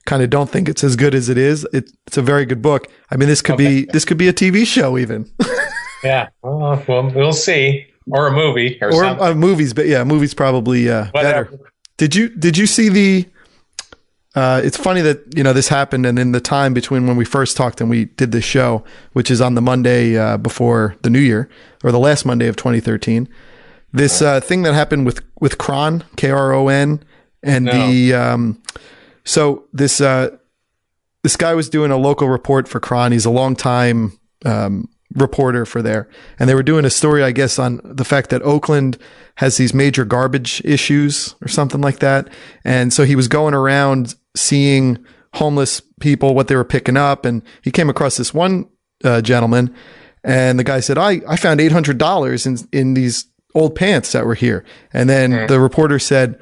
kind of don't think it's as good as it is. It's a very good book. I mean, this could be a TV show even. Yeah. Well, we'll see. Or a movie or something. Movies, but yeah, movies probably better. Did you see the it's funny that, this happened, and in the time between when we first talked and we did this show, which is on the Monday before the New Year, or the last Monday of 2013, this thing that happened with Kron, Kron, and so this guy was doing a local report for Kron. He's a longtime reporter for there, and they were doing a story, I guess, on the fact that Oakland has these major garbage issues or something like that. And so he was going around seeing homeless people, what they were picking up, and he came across this one gentleman, and the guy said, I found $800 in these old pants that were here. And then the reporter said,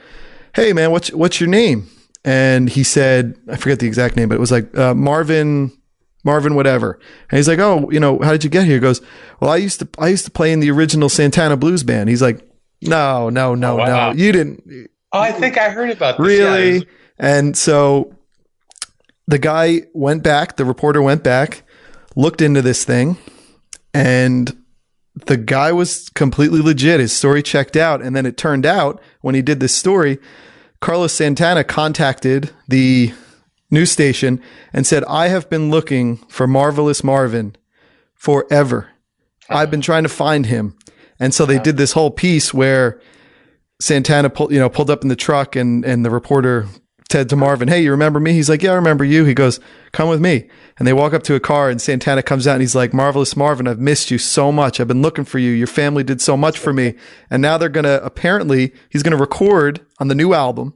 hey man, what's your name? And he said, I forget the exact name, but it was like Marvin whatever. And he's like, oh, how did you get here? He goes, well, I used to play in the original Santana Blues Band. He's like, no, you didn't. Oh, I think I heard about this. Really? Yeah, and so the guy went back, the reporter went back, looked into this thing, and the guy was completely legit. His story checked out. And then it turned out when he did this story, Carlos Santana contacted the news station and said, I have been looking for Marvelous Marvin forever. I've been trying to find him. And so they did this whole piece where Santana pulled up in the truck, and the reporter said to Marvin, hey, you remember me? He's like, yeah, I remember you. He goes, come with me. And they walk up to a car, and Santana comes out and he's like, Marvelous Marvin, I've missed you so much. I've been looking for you. Your family did so much for me. And now he's going to record on the new album.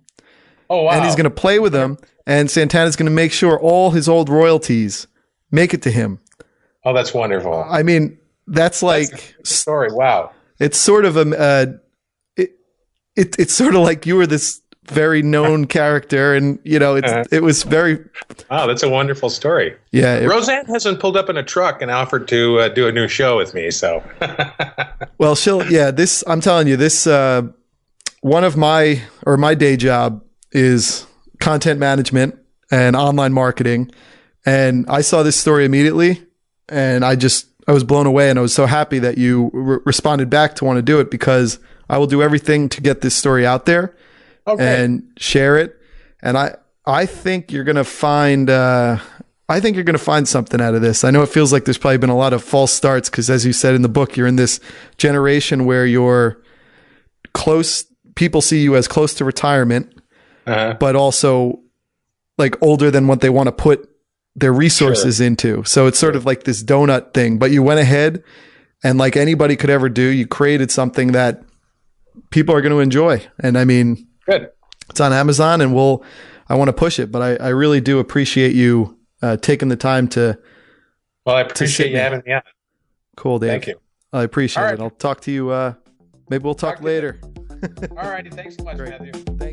Oh, wow. And he's going to play with them. And Santana's going to make sure all his old royalties make it to him. Oh, that's wonderful. I mean, that's like a story. Wow. It's sort of it's sort of like you were this very known character, and it was very. Wow, that's a wonderful story. Yeah, Roseanne hasn't pulled up in a truck and offered to do a new show with me. So, well, I'm telling you, this one of my day job is content management and online marketing, and I saw this story immediately, and I just was blown away, and I was so happy that you responded back to want to do it, because I will do everything to get this story out there and share it. And I think you're going to find, something out of this. I know it feels like there's probably been a lot of false starts, because as you said in the book, you're in this generation where you're close. People see you as close to retirement, but also like older than what they want to put their resources into. So it's sort of like this donut thing, but you went ahead and, like anybody could ever do, you created something that people are going to enjoy. And I mean, good. It's on Amazon, and I want to push it, but I really do appreciate you taking the time to. Well, I appreciate you having me on. Cool, Dave. Thank you. I appreciate it. I'll talk to you. Maybe we'll talk later. All righty. Thanks so much, Matthew. Thank